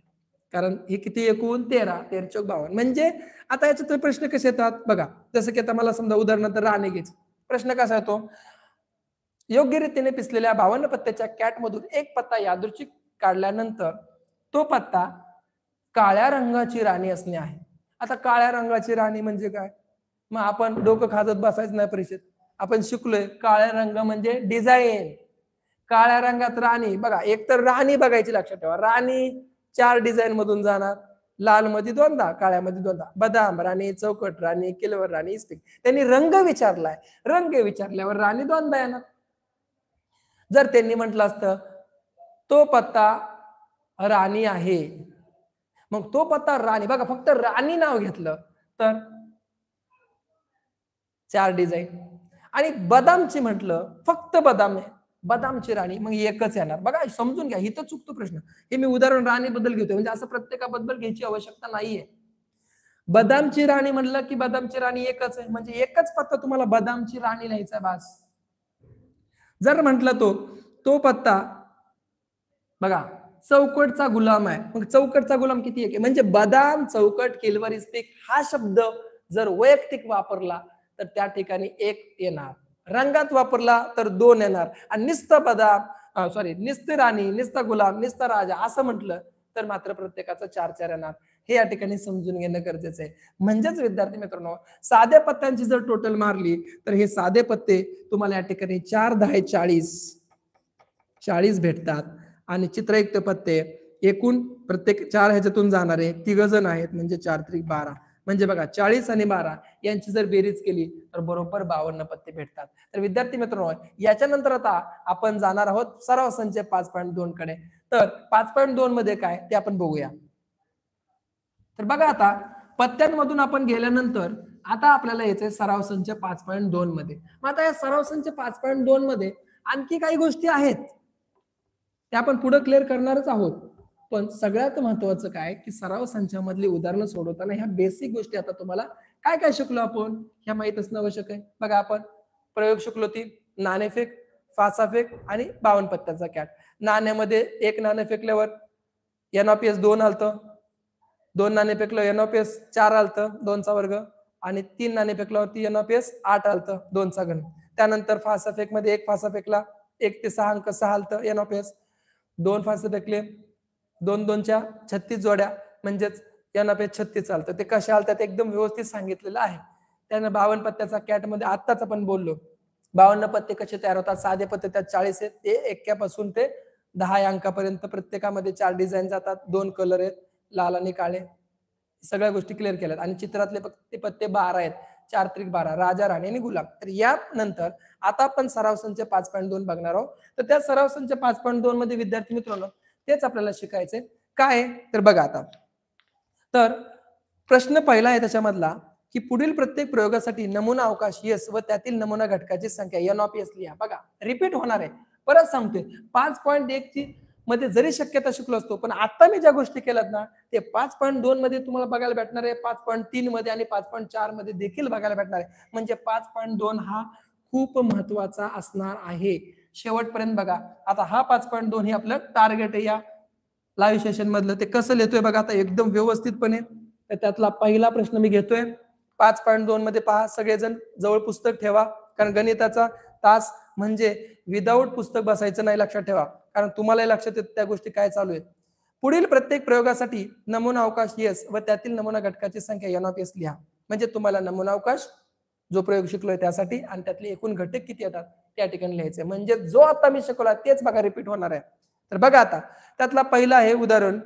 कारण हे किती एकूण 13 13×52 म्हणजे आता याच्यात प्रश्न कसे येतात बघा. जसं की आता मला समजा उदाहरणार्थ राणे घ्यायचं. प्रश्न कसा येतो? योग्य रीतीने पिसलेल्या 52 पत्त्याच्या कॅटमधून एक पत्ता यादृच्छिक काढल्यानंतर तो पत्ता काळ्या रंगाची राणी असणे आहे. आता काळ्या रंगाची राणी म्हणजे काय? मग आपण डोकं खाजत बसायचं नाही परीक्षेत. आपण शिकलोय काळ्या रंग म्हणजे डिझाईन. काळ्या रंगात राणी बघा, एक तर राणी बघायची लक्षात ठेवा. राणी 4 डिझाईन मधून जाणार. लाल मध्ये 2दा, काळ्यामध्ये 2दा. बदाम राणी, चौकट राणी, किलवर राणी, इस्पिक. त्यांनी रंग विचारलाय. रंग विचारल्यावर राणी 2दा येणार. जर त्यांनी म्हटलं असतं तो पत्ता राणी आहे, मग तो पत्ता राणी बघा फक्त राणी नाव घेतलं तर 4 डिझाईन आणि बदामची म्हटलं फक्त बदाम आहे, बदामची राणी मग एकच येणार. बघा समजून घ्या, इथं चुकतो प्रश्न. हे मी उदाहरण राणी बद्दल घेतोय म्हणजे असं प्रत्येकाबद्दल घ्यायची आवश्यकता नाहीये. बदामची राणी म्हणलं की बदामची राणी एकच आहे म्हणजे एकच पत्ता तुम्हाला बदामची राणी लिहायचा बास. जर म्हटलं तो पत्ता बघा चौकटचा गुलाम आहे, मग चौकटचा गुलाम किती आहे म्हणजे बदाम, चौकट, किलवर, इस्पिक हा शब्द जर वैयक्तिक वापरला तर त्या ठिकाणी 1 येणार. रंगात वापरला तर 2 येणार आणि निस्ता बदाम निस्ता राणी, निस्ता गुलाम, निस्ता राजा असं म्हटलं तर मात्र प्रत्येकाचं 4 4 येणार. हे या ठिकाणी समजून घेणं गरजेचं आहे. म्हणजेच विद्यार्थी मित्रांनो साध्या पत्त्यांची जर टोटल मारली तर हे साधे पत्ते तुम्हाला या ठिकाणी 4 10 40 भेटतात आणि चित्रयुक्त पत्ते एकूण प्रत्येक 4 ह्याच्यातून जाणारे 3 जण आहेत म्हणजे 4 त्रिक 12 म्हणजे बघा 40 आणि 12 यांची जर बेरीज केली तर बरोबर 52 पत्ते भेटतात. तर विद्यार्थी मित्रांनो याच्यानंतर आता आपण जाणार आहोत सराव संच 5.2 कडे. तर 5.2 मध्ये काय ते आपण बघूया. तर बघा आता पत्त्यांमधून आपण गेल्यानंतर आता आपल्याला यायचंय सराव संच 5.2 मध्ये. मग आता या सराव संच 5.2 मध्ये आणखी काही गोष्टी आहेत त्या आपण पुढे क्लिअर करणारच आहोत. पण सगळ्यात महत्वाचं काय की सराव संचामधली उदाहरणं सोडवताना ह्या बेसिक गोष्टी आता तुम्हाला काय काय शिकलो आपण ह्या माहित असणं आवश्यक आहे. बघा आपण प्रयोग शिकलो ती नाणेफेक, फासाफेक आणि 52 पत्त्याचा कॅट. नाण्यामध्ये 1 नाणं फेकल्यावर NOPS 2 आलतं, 2 नाणे फेकलं NOPS 4 आलतं 2चा वर्ग आणि 3 नाणे फेकल्यावरती NOPS 8 आलतं 2चा घन. त्यानंतर फासाफेक मध्ये 1 फासा फेकला 1 ते 6 अंक 6 आलतं NOPS. 2 फासे फेकले 2 2च्या 36 जोड्या म्हणजेच NOPS 36 चालतं. ते कशा आलतात एकदम व्यवस्थित सांगितलेलं आहे. त्यानं 52 पत्त्याचा कॅट मध्ये आत्ताच आपण बोललो. 52 पत्ते कसे तयार होतात? साधे पत्ते त्यात 40 आहेत. ते एक्क्यापासून ते 10 अंकापर्यंत प्रत्येकामध्ये 4 डिझाईन जातात. 2 कलर आहेत लाल आणि काळे. सगळ्या गोष्टी क्लिअर केल्यात आणि चित्रातले ते पत्ते 12 आहेत. 4 त्रिक 12 राजा, राणी आणि गुलाम. तर यानंतर आता आपण सराव संच 5.2 बघणार आहोत. तर त्या सराव संच 5.2 मध्ये विद्यार्थी मित्रांनो तेच आपल्याला शिकायचंय. काय तर बघा आता. तर प्रश्न पहिला आहे त्याच्यामधला की पुढील प्रत्येक प्रयोगासाठी नमुना अवकाश S व त्यातील नमुना घटकाची संख्या NOPS लिहा. बघा रिपीट होणार आहे. परत सांगतोय 5.1 ची मध्ये जरी शक्यता शिकलो असतो पण आता मी ज्या गोष्टी केल्यात ना ते 5.2 मध्ये तुम्हाला बघायला भेटणार आहे, 5.3 मध्ये आणि 5.4 मध्ये देखील बघायला भेटणार आहे. म्हणजे 5.2 हा खूप महत्वाचा असणार आहे. शेवटपर्यंत बघा. आता हा 5.2 हे आपलं टार्गेट आहे या लाईव्ह सेशन मधलं. ते कसं लिहितोय बघा आता एकदम व्यवस्थितपणे. तर त्यातला पहिला प्रश्न मी घेतोय 5.2 मध्ये पहा. सगळेजण जवळ पुस्तक ठेवा कारण गणिताचा तास म्हणजे विदाऊट पुस्तक बसायचं नाही, लक्षात ठेवा. कारण तुम्हाला लक्षात येत त्या गोष्टी काय चालू आहेत. पुढील प्रत्येक प्रयोगासाठी नमुना अवकाश S व त्यातील नमुना घटकाची संख्या NOPS लिहा. म्हणजे तुम्हाला नमुना अवकाश जो प्रयोग शिकलोय त्यासाठी आणि त्यातले एकूण घटक किती येतात त्या ठिकाणी लिहायचे. म्हणजे जो आता मी शिकवला तेच बघा रिपीट होणार आहे. तर बघा आता त्यातला पहिला आहे उदाहरण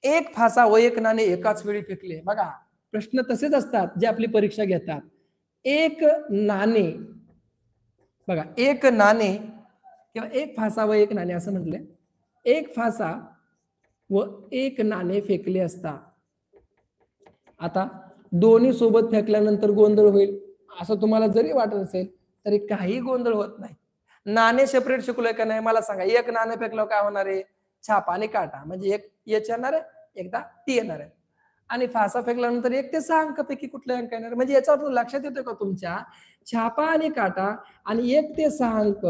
1 फासा व 1 नाणे एकाच वेळी फेकले. बघा प्रश्न तसेच असतात जे आपली परीक्षा घेतात. एक नाणे, बघा एक नाणे किंवा एक फासा व एक नाणे असं म्हटलंय, एक फासा व एक नाणे फेकले असता, आता दोन्ही सोबत फेकल्यानंतर गोंधळ होईल असं तुम्हाला जरी वाटत असेल तरी काही गोंधळ होत नाही. नाणे सेपरेट शिकलोय का नाही मला सांगा. एक नाणे फेकलं काय होणार आहे, छापा आणि काटा, म्हणजे एक एच येणार आहे एकदा टी येणार आहे. आणि फासा फेकल्यानंतर 1 ते 6 अंकापैकी कुठले अंक येणार, म्हणजे याच्यावरून लक्षात येतं का तुमच्या छापा आणि काटा आणि 1 ते 6 अंक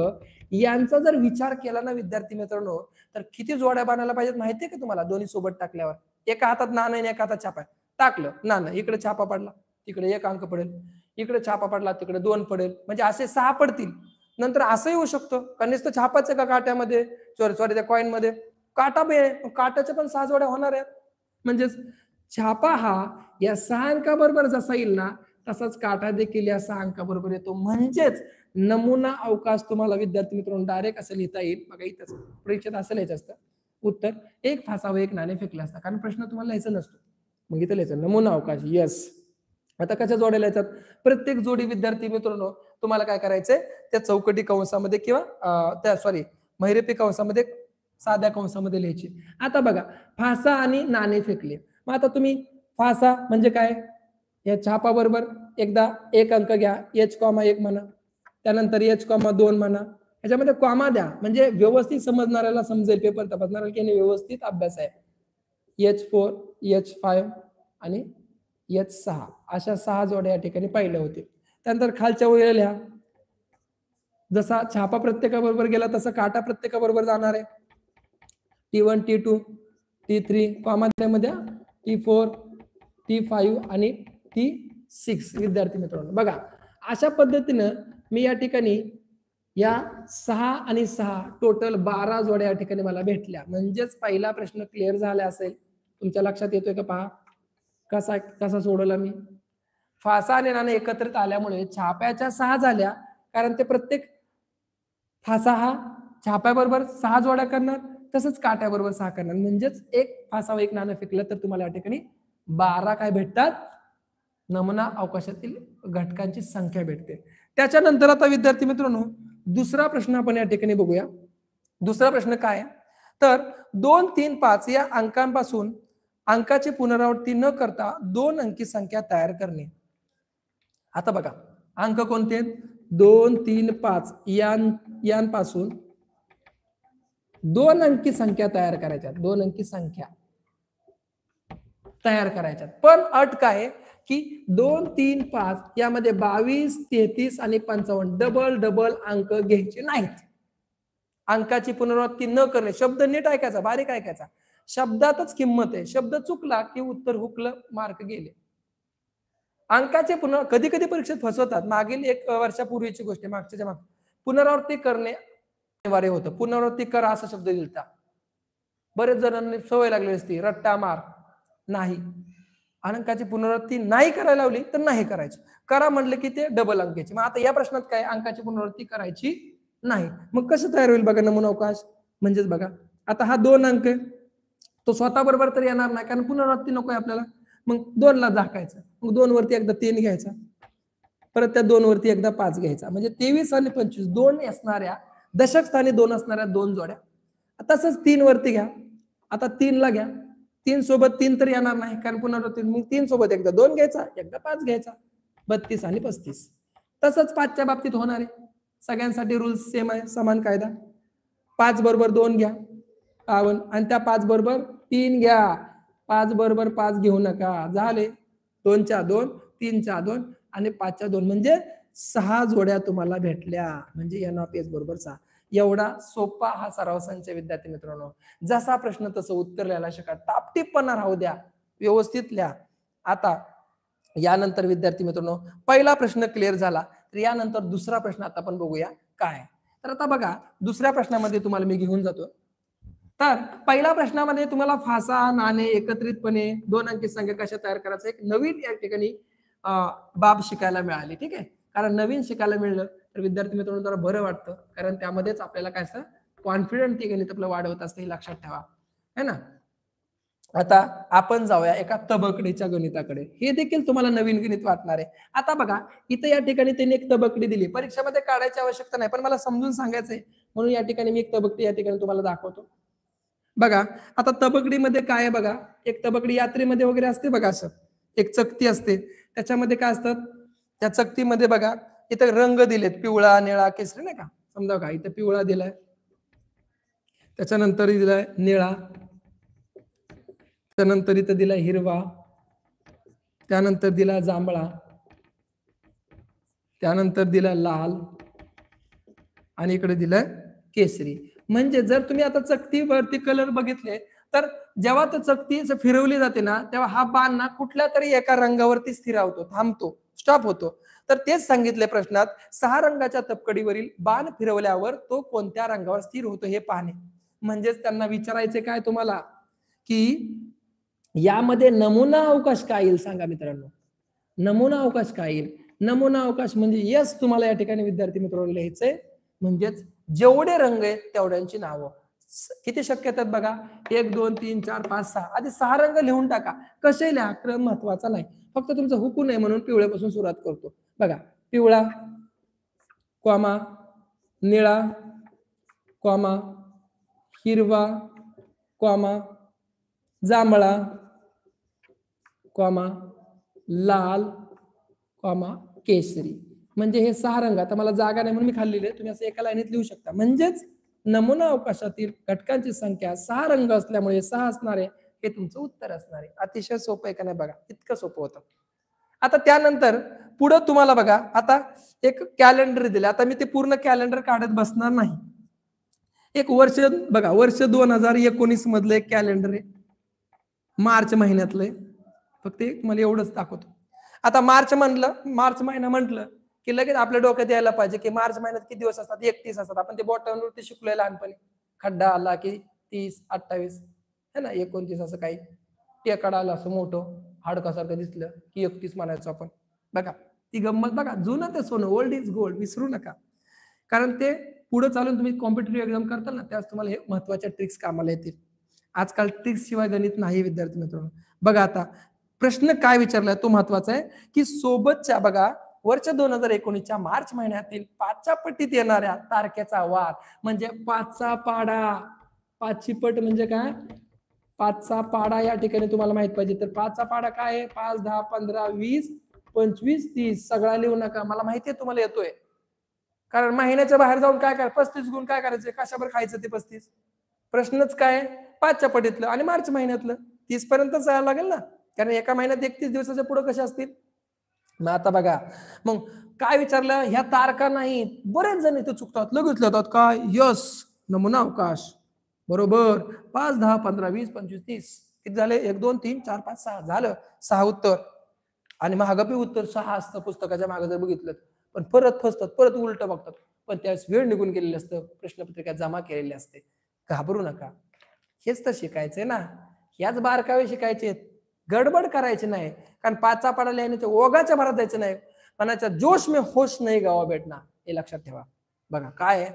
यांचा जर विचार केला ना विद्यार्थी मित्रांनो, तर किती जोड्या बनायला पाहिजेत माहितीये का तुम्हाला. दोन्ही सोबत टाकल्यावर एका हातात नाणं आणि एका हातात छापा आहे. टाकलं नाणं, इकडे छापा पडला तिकडे 1 अंक पडेल, इकडे छापा पडला तिकडे 2 पडेल, म्हणजे असे 6 पडतील. नंतर असंही होऊ शकतं का नुसतं छापाचं का काट्यामध्ये, सॉरी त्या कॉइन मध्ये काटा बी आहे, काट्याच्या पण 6 जोड्या होणार आहेत. म्हणजेच छापा हा या 6 अंकाबरोबर जसा येईल ना तसाच काटा देखील या 6 अंकाबरोबर येतो. म्हणजेच नमुना अवकाश तुम्हाला विद्यार्थी मित्रांनो डायरेक्ट असं लिहिता येईल. बघा इथंच परीक्षेत असं लिहायचं असतं उत्तर, एक फासा व एक नाणे फेकलं असतं, कारण प्रश्न तुम्हाला लिहायचा नसतो. मग इथं लिहायचं नमुना अवकाश. यस. आता कशा जोड्या लिहायच्यात, प्रत्येक जोडी विद्यार्थी मित्रांनो तुम्हाला काय करायचंय, त्या चौकटी कंसामध्ये किंवा त्या सॉरी महिरपी कंसामध्ये साध्या कंसामध्ये लिहायची. आता बघा फासा आणि नाणे फेकले, मग आता तुम्ही फासा म्हणजे काय, या छापा बरोबर एकदा 1 अंक घ्या, h,1 म्हणा, त्यानंतर h,2 म्हणा, ह्याच्यामध्ये कॉमा द्या म्हणजे व्यवस्थित समजणाऱ्याला समजेल, पेपर तपासणाऱ्याला की व्यवस्थित अभ्यास आहे. h4 h5 आणि h6 अशा 6 जोड्या या ठिकाणी पाहिल्या होते. त्यानंतर खालच्या ओळीला लिहा, जसा छापा प्रत्येकाबरोबर गेला तसा काटा प्रत्येकाबरोबर जाणार आहे. T1 T2 T3 कॉमामध्ये T4 T5 आणि T6. विद्यार्थी मित्रांनो बघा अशा पद्धतीनं मी या ठिकाणी या 6 आणि 6 टोटल 12 जोड्या या ठिकाणी मला भेटल्या. म्हणजेच पहिला प्रश्न क्लिअर झाला असेल. तुमच्या लक्षात येतोय का पहा कसा कसा सोडवला मी. फासा आणि नाणे एकत्रित आल्यामुळे छाप्याच्या 6 झाल्या, कारण ते प्रत्येक फासा हा छाप्याबरोबर 6 जोड्या करणार, तसंच काट्याबरोबर 6 करणार. म्हणजेच एक फासा व एक नाणं फेकलं तर तुम्हाला या ठिकाणी 12 काय भेटतात, नमुना अवकाशातील घटकांची संख्या भेटते. त्याच्यानंतर आता विद्यार्थी मित्रांनो दुसरा प्रश्न आपण या ठिकाणी बघूया. दुसरा प्रश्न काय आहे, तर 2, 3, 5 या अंकांपासून अंकाची पुनरावृत्ती न करता 2 अंकी संख्या तयार करणे. आता बघा अंक कोणते आहेत, 2, 3, 5 यांपासून 2 अंकी संख्या तयार करायच्या. 2 अंकी संख्या तयार करायच्यात, पण अट काय की 2, 3, 5 यामध्ये 22, 33 आणि 55 डबल अंक घ्यायचे नाहीत. अंकाची पुनरावृत्ती न करणे. शब्द नीट ऐकायचा, बारीक ऐकायचा. शब्दातच किंमत आहे. शब्द चुकला की उत्तर हुकलं, मार्क गेले. अंकाचे कधी कधी परीक्षेत फसवतात. मागील 1 वर्षापूर्वीची गोष्ट, मागच्या माग पुनरावृत्ती करणे अनिवार्य होतं. पुनरावृत्ती करा असा शब्द दिलता. बरेच जणांनी सवय लागली असती, रट्टा मार नाही. अंकाची पुनरावृत्ती नाही करायला लावली तर नाही करायची, करा म्हटलं की ते डबल अंकाची. मग आता या प्रश्नात काय, अंकाची पुनरावृत्ती करायची नाही. मग कसं तयार होईल बघा नमुना अवकाश. म्हणजेच बघा आता हा 2 अंक आहे, तो स्वतः बरोबर तर येणार नाही कारण पुनरावृत्ती नकोय आपल्याला. मग 2 ला झाकायचं, मग 2 वरती एकदा 3 घ्यायचा, परत त्या 2 वरती एकदा 5 घ्यायचा, म्हणजे 23 आणि 25 2 असणाऱ्या दशक स्थानी 2 असणाऱ्या 2 जोड्या. तसंच 3 वरती घ्या, आता 3 ला घ्या, 3 सोबत 3 तर येणार नाही कारण पुनरावृत्ती. मग 3 सोबत एकदा 2 घ्यायचा, एकदा 5 घ्यायचा, 32 आणि 35. तसंच 5 च्या बाबतीत होणार आहे. सगळ्यांसाठी रूल सेम आहे, समान कायदा. 5 बरोबर 2 घ्या 52 आणि त्या 5 बरोबर 3 घ्या. 5 बरोबर 5 घेऊ नका, झाले 2 च्या 2 3 च्या 2 आणि 5 च्या 2, म्हणजे 6 जोड्या तुम्हाला भेटल्या. म्हणजे n ऑफ s बरोबर 6. एवढा सोपा हा सराव संच विद्यार्थी मित्रांनो. जसा प्रश्न तसं उत्तर लिहायला शिका, टापटीपणा राहू द्या, व्यवस्थित लिहा. आता यानंतर विद्यार्थी मित्रांनो पहिला प्रश्न क्लिअर झाला, तर यानंतर दुसरा प्रश्न आता आपण बघूया काय. तर आता बघा दुसऱ्या प्रश्नामध्ये तुम्हाला मी घेऊन जातो. तर पहिल्या प्रश्नामध्ये तुम्हाला फासा नाणे एकत्रितपणे 2 अंकी संख्या कशा तयार करायचं एक नवीन या ठिकाणी बाब शिकायला मिळाली. ठीक आहे, कारण नवीन शिकायला मिळलं तर विद्यार्थी मित्रांनो जरा बरं वाटतं, कारण त्यामध्येच आपल्याला काय असं कॉन्फिडंट ते गणित आपलं वाढवत असतं, हे लक्षात ठेवा, है ना. आता आपण जाऊया एका तबकडीच्या गणिताकडे. हे देखील तुम्हाला नवीन गणित वाटणार आहे. आता बघा, इथं या ठिकाणी त्यांनी एक तबकडी दिली. परीक्षेमध्ये काढायची आवश्यकता नाही, पण मला समजून सांगायचंय म्हणून या ठिकाणी मी एक तबकडी या ठिकाणी तुम्हाला दाखवतो. बघा, आता तबकडीमध्ये काय आहे बघा, एक तबकडी यात्रेमध्ये वगैरे असते बघा असं. एक चकती असते. त्याच्यामध्ये काय असतात? त्या चकतीमध्ये बघा, इथं रंग दिलेत पिवळा, निळा, केशरी नाही का? समजा बघा, इथं पिवळा दिलाय. त्याच्यानंतर दिलाय निळा. त्यानंतर इथं दिला हिरवा, त्यानंतर दिला जांभळा, त्यानंतर दिला लाल आणि इकडे दिलाय केसरी. म्हणजे जर तुम्ही आता चकतीवरती कलर बघितले तर जेव्हा तो चकती फिरवली जाते ना तेव्हा हा बाण ना कुठल्या तरी एका रंगावरती स्थिरावतो, थांबतो, स्टॉप होतो. तर तेच सांगितले प्रश्नात, 6 रंगाच्या तपकडीवरील बाण फिरवल्यावर तो कोणत्या रंगावर स्थिर होतो हे पाहणे. म्हणजेच त्यांना विचारायचे काय तुम्हाला की यामध्ये नमुना अवकाश काय येईल सांगा मित्रांनो. नमुना अवकाश काय येईल? नमुना अवकाश म्हणजे यस तुम्हाला या ठिकाणी विद्यार्थी मित्रांनो लिहायचंय. म्हणजेच जेवढे रंग आहेत तेवढ्यांची नावं. किती शक्यता आहेत बघा? 1 2 3 4 5 6. आधी 6 रंग लिहून टाका. कसे लिहा क्रम महत्वाचा नाही. फक्त तुमचं हुकू नये म्हणून पिवळ्यापासून सुरुवात करतो. बघा, पिवळा, कॉमा, निळा, कॉमा, हिरवा, कॉमा, जांभळा, कॉमा, लाल, कॉमा, केशरी. म्हणजे हे 6 रंग. आता मला जागा नाही म्हणून मी खाल्लेले, तुम्ही असं एका लाईनीत लिहू शकता. म्हणजेच नमुना अवकाशातील घटकांची संख्या 6 रंग असल्यामुळे 6 असणार आहे. हे तुमचं उत्तर असणार आहे. अतिशय सोपं आहे का नाही बघा, इतकं सोपं होतं. आता त्यानंतर पुढे तुम्हाला बघा, आता एक कॅलेंडर दिले. आता मी ते पूर्ण कॅलेंडर काढत बसणार नाही. एक वर्ष बघा, वर्ष 2019 मधलं एक कॅलेंडर आहे, मार्च महिन्यातलं. फक्त मला एवढंच दाखवतो. आता मार्च महिना म्हटलं की लगेच आपल्या डोक्यात यायला पाहिजे की मार्च महिन्यात किती दिवस असतात? 31 असतात. आपण ते बोटांवरती शिकलोय लहानपणी. खड्डा आला की 30, 28 है ना, 29 असं काही टेकाड आला असं मोठं हाडकासारखं दिसलं की 31 म्हणायचो आपण. बघा ती गंमत बघा, जुनं ते सोनं, ओल्ड इज गोल्ड, विसरू नका. कारण ते पुढे चालून तुम्ही कॉम्पिटेटिव्ह एक्झाम करताल ना त्यावेळेस तुम्हाला हे महत्वाच्या ट्रिक्स कामाला येतील. आजकाल ट्रिक्स शिवाय गणित नाही विद्यार्थी मित्रांनो. बघा आता प्रश्न काय विचारलाय तो महत्वाचा आहे की सोबतच्या बघा वर्ष 2019च्या मार्च महिन्यातील 5च्या पट्टीत येणाऱ्या तारखेचा वार म्हणजे 5चा पाडा. 5ची पट म्हणजे काय? 5चा पाडा या ठिकाणी तुम्हाला माहित पाहिजे. तर 5चा पाडा काय आहे? 5 10 15 20 25 30. सगळा लिहू नका, मला माहिती आहे तुम्हाला येतोय. कारण महिन्याच्या बाहेर जाऊन काय काय 35 गुण काय करायचे? कशावर खायचं ते 35? प्रश्नच काय? 5च्या पटीतलं आणि मार्च महिन्यातलं 30 पर्यंत जायला लागेल ना, कारण एका महिन्यात 31 दिवसाच्या पुढे कशा असतील. मग आता बघा, मग काय विचारलं? ह्या तारखा नाहीत. बरेच जण इथे चुकतात, लगेच लिहितात काय? यस, नमुना अवकाश बरोबर. 5 10 15 20 25 30 किती झाले? 1 2 3 4 5 6 झालं. 6 उत्तर. आणि महागपी उत्तर 6 असतं पुस्तकाच्या मागे जर बघितलं. पण परत फसतात, परत उलट बघतात. पण त्यावेळेस वेळ निघून गेलेली असतं, प्रश्नपत्रिका जमा केलेली असते. घाबरू नका, हेच तर शिकायचंय ना. याच बारकावे शिकायचे आहेत, गडबड करायची नाही. कारण 5चा पाडा लिहिण्याच्या ओघाच्या भरात जायचं नाही. मनाच्या जोश में होश नाही गावा भेटणार, हे लक्षात ठेवा. बघा काय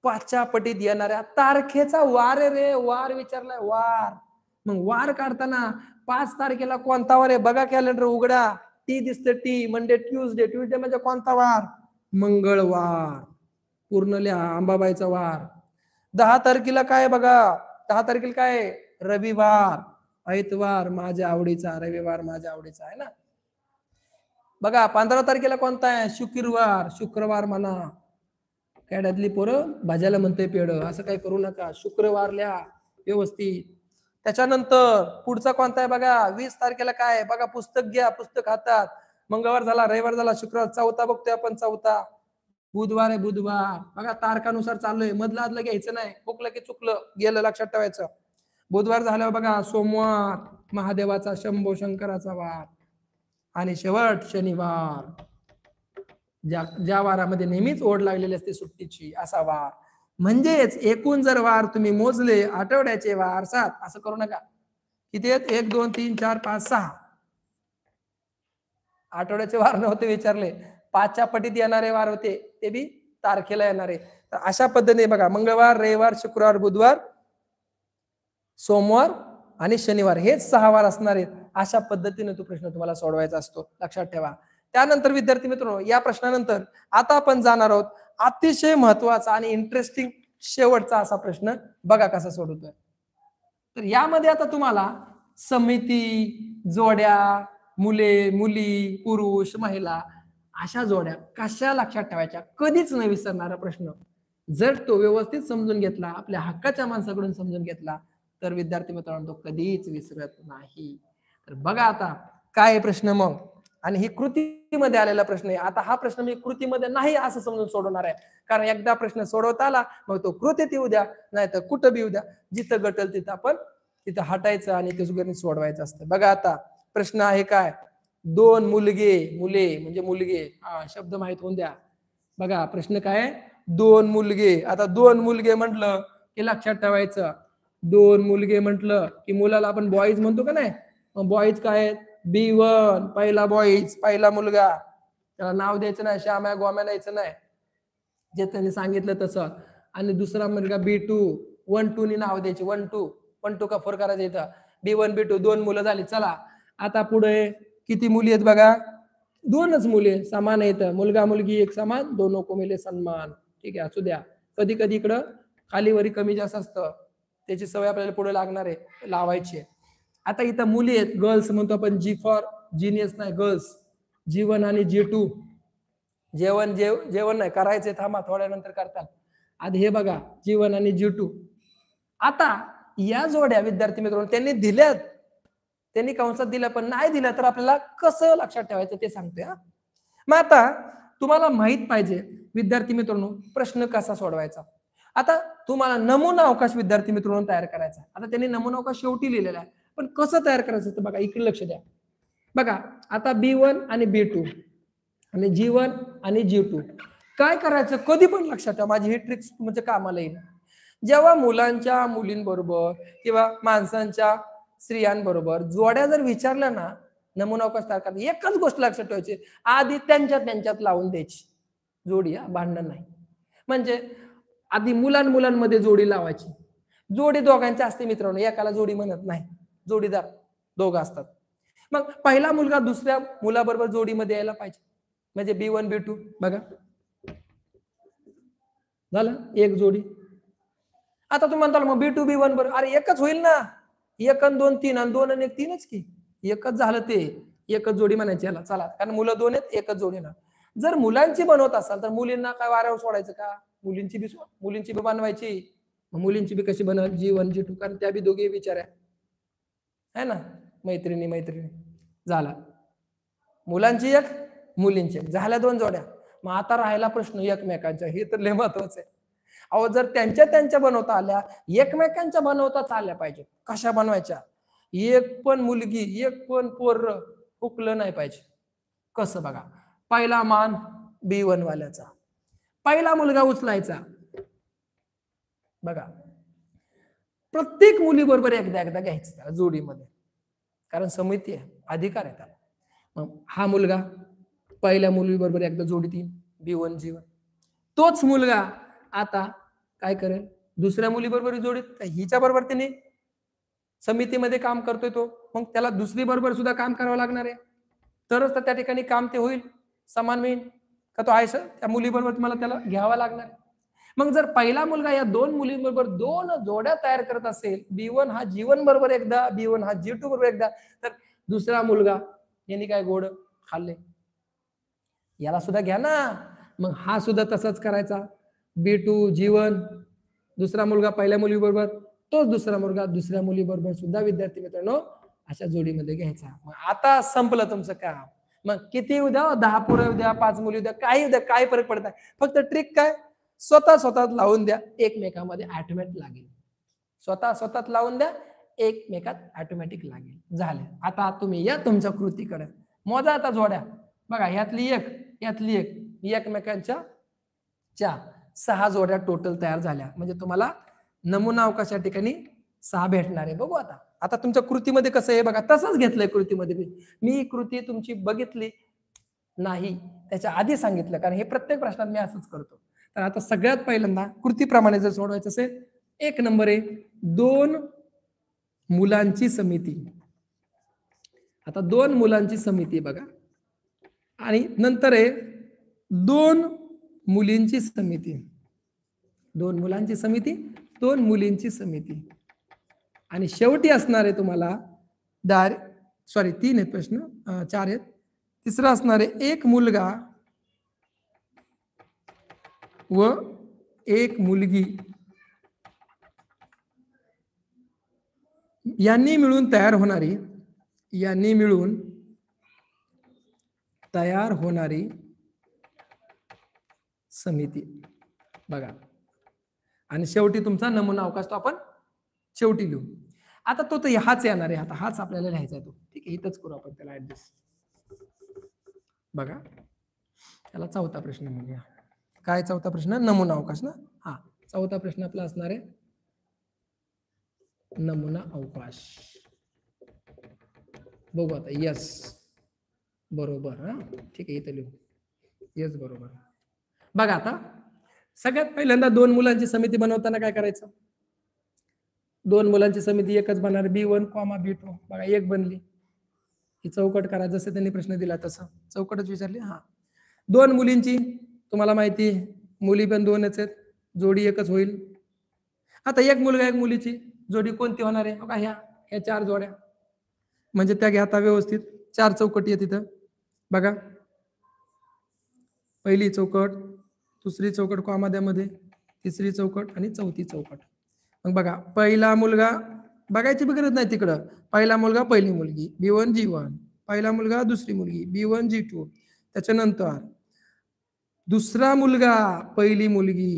5च्या पटीत येणाऱ्या तारखेचा वार आहे रे, वार विचारलाय, वार. मग वार काढताना 5 तारखेला कोणता वार आहे बघा, कॅलेंडर उघडा. टी दिसते, टी म्हणजे ट्यूजडे. ट्यूजडे म्हणजे कोणता वार? मंगळवार. पूर्ण लिहा, अंबाबाईचा वार. 10 तारखेला काय बघा, 10 तारखेला काय? रविवार. ऐतवार माझ्या आवडीचा, रविवार माझ्या आवडीचा आहे ना. बघा 15 तारखेला कोणता आहे? शुक्रवार. शुक्रवार म्हणा. खेड्यातली पोरं भाज्याला म्हणते पेड, असं काही करू नका. शुक्रवार लिहा व्यवस्थित. त्याच्यानंतर पुढचा कोणता आहे बघा, 20 तारखेला काय आहे बघा, पुस्तक घ्या, पुस्तक हातात. मंगळवार झाला, रविवार झाला, शुक्रवार. 4था बघतोय आपण, 4था. बुधवार आहे, बुधवार. बघा तारखानुसार चाललोय, मधलं आदलं घ्यायचं नाही. हुकलं की चुकलं, गेलं लक्षात ठेवायचं. बुधवार झाल्यावर बघा सोमवार, महादेवाचा शंभो शंकराचा वार. आणि शेवट शनिवार, ज्या वारामध्ये नेहमीच ओढ लागलेली असते सुट्टीची, असा वार. म्हणजेच एकूण जर वार तुम्ही मोजले, आठवड्याचे वार 7, असं करू नका. किती आहेत? 1 2 3 4 5 6. आठवड्याचे वार नव्हते विचारले, 5च्या पटीत येणारे वार होते, ते बी तारखेला येणारे. अशा पद्धतीने बघा, मंगळवार, रविवार, शुक्रवार, बुधवार, सोमवार, आणि शनिवार हेच 6 वार असणार आहेत. अशा पद्धतीने तो प्रश्न तुम्हाला सोडवायचा असतो, लक्षात ठेवा. त्यानंतर विद्यार्थी मित्रांनो, या प्रश्नानंतर आता आपण जाणार आहोत अतिशय महत्वाचा आणि इंटरेस्टिंग शेवटचा असा प्रश्न. बघा कसा सोडवतोय. तर यामध्ये आता तुम्हाला समिती, जोड्या, मुले, मुली, पुरुष, महिला अशा जोड्या कशा लक्षात ठेवायच्या, कधीच न विसरणारा प्रश्न. जर तो व्यवस्थित समजून घेतला, आपल्या हक्काच्या माणसाकडून समजून घेतला, तर विद्यार्थी मित्रांनो तो कधीच विसरत नाही. तर बघा आता काय प्रश्न मग. आणि ही कृतीमध्ये आलेला प्रश्न आहे. आता हा प्रश्न मी कृतीमध्ये नाही असं समजून सोडवणार आहे, कारण एकदा प्रश्न सोडवता आला मग तो कृतीत येऊ द्या, नाही तर कुठं बी येऊ द्या, जिथं गटल तिथं आपण तिथं हटायचं आणि ते गणित सोडवायचं असतं. बघा आता प्रश्न आहे काय, दोन मुलगे, मुले म्हणजे मुलगे, शब्द माहित होऊन द्या. बघा प्रश्न काय, दोन मुलगे. आता दोन मुलगे म्हटलं की लक्षात ठेवायचं, दोन मुलगे म्हटलं की मुलाला आपण बॉईज म्हणतो का नाही, मग बॉईज काय आहेत, B1 पहिला बॉईज, पहिला मुलगा, त्याला नाव द्यायचं नाही, श्याम्या गोम्या द्यायचं नाही, जे त्यांनी सांगितलं तसं. आणि दुसरा मुलगा B2, 1-2 नी नाव द्यायचे, 1-2, 1-2 का 4 करायचं इथं, B1 B2 दोन मुलं झाली. चला आता पुढे किती मुली आहेत बघा, दोनच मुले समान आहेत, मुलगा मुलगी एक समान, दोनों को मिले सन्मान. ठीक आहे, असू द्या. कधी कधी इकडं खालीवरी कमी जास्त असतं, त्याची सवय आपल्याला पुढे लागणार आहे, लावायची आहे. आता इथं मुली आहेत, गर्ल्स म्हणतो आपण, G फॉर जीनियस नाही, गर्ल्स. G1 आणि G2, जेवण नाही करायचे, थांबा थोड्यानंतर करतात. आधी हे बघा G1 आणि G2. आता या जोड्या विद्यार्थी मित्रांनो त्यांनी दिल्यात, त्यांनी कंसात दिल्या, पण नाही दिल्या तर आपल्याला कसं लक्षात ठेवायचं ते सांगतोय. मग आता तुम्हाला माहित पाहिजे विद्यार्थी मित्रांनो प्रश्न कसा सोडवायचा. आता तुम्हाला नमुना अवकाश विद्यार्थी मित्रांनो तयार करायचा. आता त्यांनी नमुना अवकाश शेवटी लिहिलेला आहे, पण कसं तयार करायचं तर बघा इकडे लक्ष द्या. बघा आता B1 आणि B2 आणि G1 आणि G2 काय करायचं, कधी पण लक्षात ठेवा, माझी ही ट्रिक्स म्हणजे कामाला येईल. जेव्हा मुलांच्या मुलींबरोबर किंवा माणसांच्या स्त्रियांबरोबर जोड्या जर विचारल्या ना, नमुना अवकाश तयार करताना एकच गोष्ट लक्षात ठेवायची, आधी त्यांच्यात लावून द्यायची जोडी, भांडण नाही. म्हणजे आधी मुलांमध्ये जोडी लावायची. जोडी दोघांच्या असते मित्रांनो, एकाला जोडी म्हणत नाही, जोडीदार दोघं असतात. मग पहिला मुलगा दुसऱ्या मुलाबरोबर जोडीमध्ये यायला पाहिजे, म्हणजे B1 B2. बघा झालं एक जोडी. आता तुम्ही म्हणताल मग B2 B1 बरोबर, अरे एकच होईल ना, 1 आणि 2 3 आणि 2 आणि 1 3च की, एकच झालं, ते एकच जोडी म्हणायची याला. चला, कारण मुलं 2 आहेत, एकच जोडी ना. जर मुलांची बनवत असाल तर मुलींना काय वाऱ्यावर सोडायचं का, मुलींची बी बनवायची. मुलींची बी कशी बनव, G1 G2, कारण त्या बी दोघे विचार आहे ना, मैत्रिणी झाला. मुलांची एक, मुलींची एक, झाल्या 2 जोड्या. मग आता राहिला प्रश्न एकमेकांच्या, हे तर लय महत्वाचं आहे. अहो जर त्यांच्या बनवता आल्या, एकमेकांच्या बनवताच आल्या पाहिजे. कशा बनवायच्या, एक पण मुलगी एक पण पोर हुकलं नाही पाहिजे. कसं बघा, पहिला मान B1 वाल्याचा, पहिला मुलगा उचलायचा. बघा प्रत्येक मुली बरोबर एकदा घ्यायचं त्याला जोडीमध्ये, कारण समिती आहे, अधिकार आहे त्याला. मग हा मुलगा पहिल्या मुली बरोबर एकदा जोडीत येईल, B1 G1. तोच मुलगा आता काय करेल, दुसऱ्या मुली बरोबर जोडीत, हिच्या बरोबर त्यांनी समितीमध्ये काम करतोय तो, मग त्याला दुसरी बरोबर सुद्धा काम करावं लागणार आहे, तरच तर त्या ठिकाणी काम ते होईल, समान होईल का. तो आहे सर त्या मुलीबरोबर तुम्हाला त्याला घ्यावा लागणार. मग जर पहिला मुलगा या 2 मुलींबरोबर 2 जोड्या तयार करत असेल, B1 हा G1 बरोबर एकदा, B1 हा G2 बरोबर एकदा, तर दुसरा मुलगा यांनी काय गोड खाल्ले, याला सुद्धा घ्या ना. मग हा सुद्धा तसंच करायचा, B2 G1, दुसरा मुलगा पहिल्या मुलीबरोबर, तोच दुसरा मुलगा दुसऱ्या मुलीबरोबर सुद्धा विद्यार्थी मित्रांनो अशा जोडीमध्ये घ्यायचा. मग आता संपलं तुमचं काम. मग किती उद्या, 10 पोरं उद्या, 5 मुली उद्या, काही उद्या, काय फरक पडत नाही. फक्त ट्रिक काय, स्वतः लावून द्या, एकमेकांमध्ये ऑटोमॅटिक लागेल. स्वतः लावून द्या, एकमेकात ऑटोमॅटिक लागेल. झाले. आता तुम्ही या तुमच्या कृतीकडे, मोजा आता जोड्या. बघा यातली एक एकमेकांच्या 6 जोड्या टोटल तयार झाल्या, म्हणजे तुम्हाला नमुना अवकाशा ठिकाणी 6 भेटणार आहे. बघू आता तुमच्या कृतीमध्ये कसं आहे बघा, तसंच घेतलंय कृतीमध्ये. मी कृती तुमची बघितली नाही त्याच्या आधी सांगितलं, कारण हे प्रत्येक प्रश्नात मी असंच करतो. तर आता सगळ्यात पहिल्यांदा कृतीप्रमाणे जर सोडवायचं असेल, 1 नंबर आहे 2 मुलांची समिती. आता 2 मुलांची समिती बघा, आणि नंतर आहे 2 मुलींची समिती. 2 मुलांची समिती, 2 मुलींची समिती, आणि शेवटी असणार आहे तुम्हाला सॉरी 3 आहेत प्रश्न, 4 आहेत. तिसरा असणार आहे 1 मुलगा व 1 मुलगी यांनी मिळून तयार होणारी समिती बघा. आणि शेवटी तुमचा नमुना अवकाश तो आपण शेवटी लिहू. आता तो तर हाच येणार आहे, आता हाच आपल्याला लिहायचा आहे तो. ठीक आहे, इथंच करू आपण त्याला ऍडजस्ट. बघा त्याला चौथा प्रश्न म्हणूया. काय चौथा प्रश्न? नमुना अवकाश ना. हा, चौथा प्रश्न आपला असणार आहे नमुना अवकाश. बघू आता. यस बरोबर. हा ठीक आहे, इथं लिहू यस बरोबर. बघा आता सगळ्यात पहिल्यांदा 2 मुलांची समिती बनवताना काय करायचं? 2 मुलांची समिती एकच बनणार, B1, B2. बघा 1 बनली, ही चौकट करा, जसं त्यांनी प्रश्न दिला तसं चौकटच विचारली. हा, 2 मुलींची तुम्हाला माहिती, मुली पण 2च आहेत, जोडी एकच होईल. आता 1 मुलगा 1 मुलीची जोडी कोणती होणार आहे? बघा ह्या 4 जोड्या, म्हणजे त्या घ्या आता व्यवस्थित. 4 चौकटी आहे तिथं बघा. पहिली चौकट, दुसरी चौकट कॉमाद्यामध्ये, तिसरी चौकट आणि चौथी चौकट. मग बघा पहिला मुलगा बघायची गरज नाही तिकडं. पहिला मुलगा पहिली मुलगी B1 G1, पहिला मुलगा दुसरी मुलगी B1 G2, त्याच्यानंतर दुसरा मुलगा पहिली मुलगी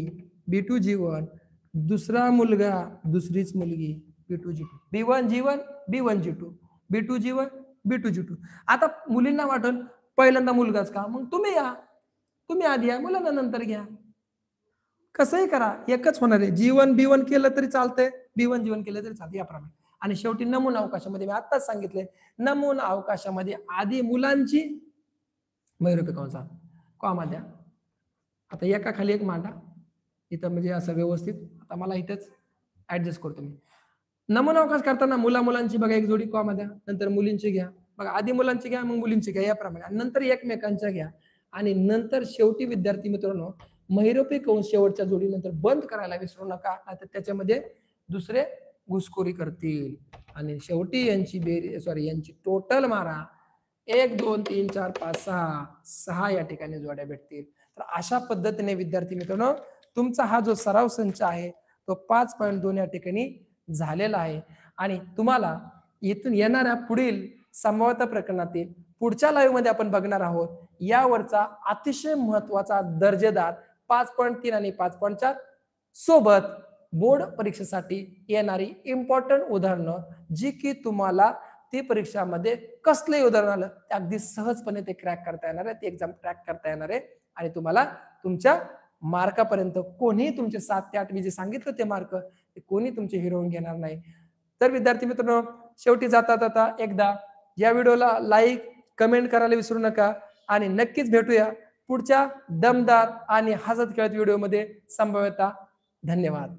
B2 G1, दुसरा मुलगा दुसरीच मुलगी B2 G2, B1 G1 B1 G2, B2 G1 B2 G2. आता मुलींना वाटल पहिल्यांदा मुलगाच का, मग तुम्ही आधी या, मुलांना नंतर घ्या, कसंही करा, एकच होणार आहे. G1 B1 केलं तरी चालतंय, B1 G1 केलं तरी चालतंय याप्रमाणे. आणि शेवटी नमुना अवकाशामध्ये मी आत्ताच सांगितले, नमुना अवकाशामध्ये आधी मुलांची महिरपी कंसा कॉमा द्या. आता एका खाली एक मांडा इथं, म्हणजे असं व्यवस्थित. आता मला इथंच ऍडजस्ट करतो मी. नमुना अवकाश करताना मुलांची बघा एक जोडी कॉमा द्या, नंतर मुलींची घ्या. बघा आधी मुलांची घ्या, मग मुलींची घ्या याप्रमाणे, आणि नंतर एकमेकांच्या घ्या. आणि नंतर शेवटी विद्यार्थी मित्रांनो, महिरपी कंस शेवटच्या जोडीनंतर बंद करायला विसरू नका, नाहीतर त्याच्यामध्ये दुसरे घुसखोरी करतील. आणि शेवटी यांची टोटल मारा. 1 2 3 4 5 6 या ठिकाणी जोड्या भेटतील. तर अशा पद्धतीने विद्यार्थी मित्रांनो, तुमचा हा जो सराव संच आहे तो 5.2 या ठिकाणी झालेला आहे. आणि तुम्हाला इथून येणाऱ्या पुढील संभाव्यता प्रकरणातील पुढच्या लाईव्ह मध्ये आपण बघणार आहोत यावरचा अतिशय महत्वाचा दर्जेदार 5.3 आणि 5.4 सोबत बोर्ड परीक्षेसाठी येणारी इम्पॉर्टंट उदाहरणं, जी की तुम्हाला ती परीक्षामध्ये कसलंही उदाहरण आलं ते अगदी सहजपणे ते क्रॅक करता येणार आहे, ती एक्झाम क्रॅक करता येणार आहे. आणि तुम्हाला तुमच्या मार्कापर्यंत कोणीही तुमचे 7 ते 8 मी जे सांगितलं ते मार्क कोणी तुमचे हिरवून घेणार नाही. तर विद्यार्थी मित्रांनो, शेवटी जाता एकदा या व्हिडिओला लाईक कमेंट करायला विसरू नका. आणि नक्कीच भेटूया पुढच्या दमदार आणि हसत खेळत व्हिडिओमध्ये. संभाव्यता. धन्यवाद.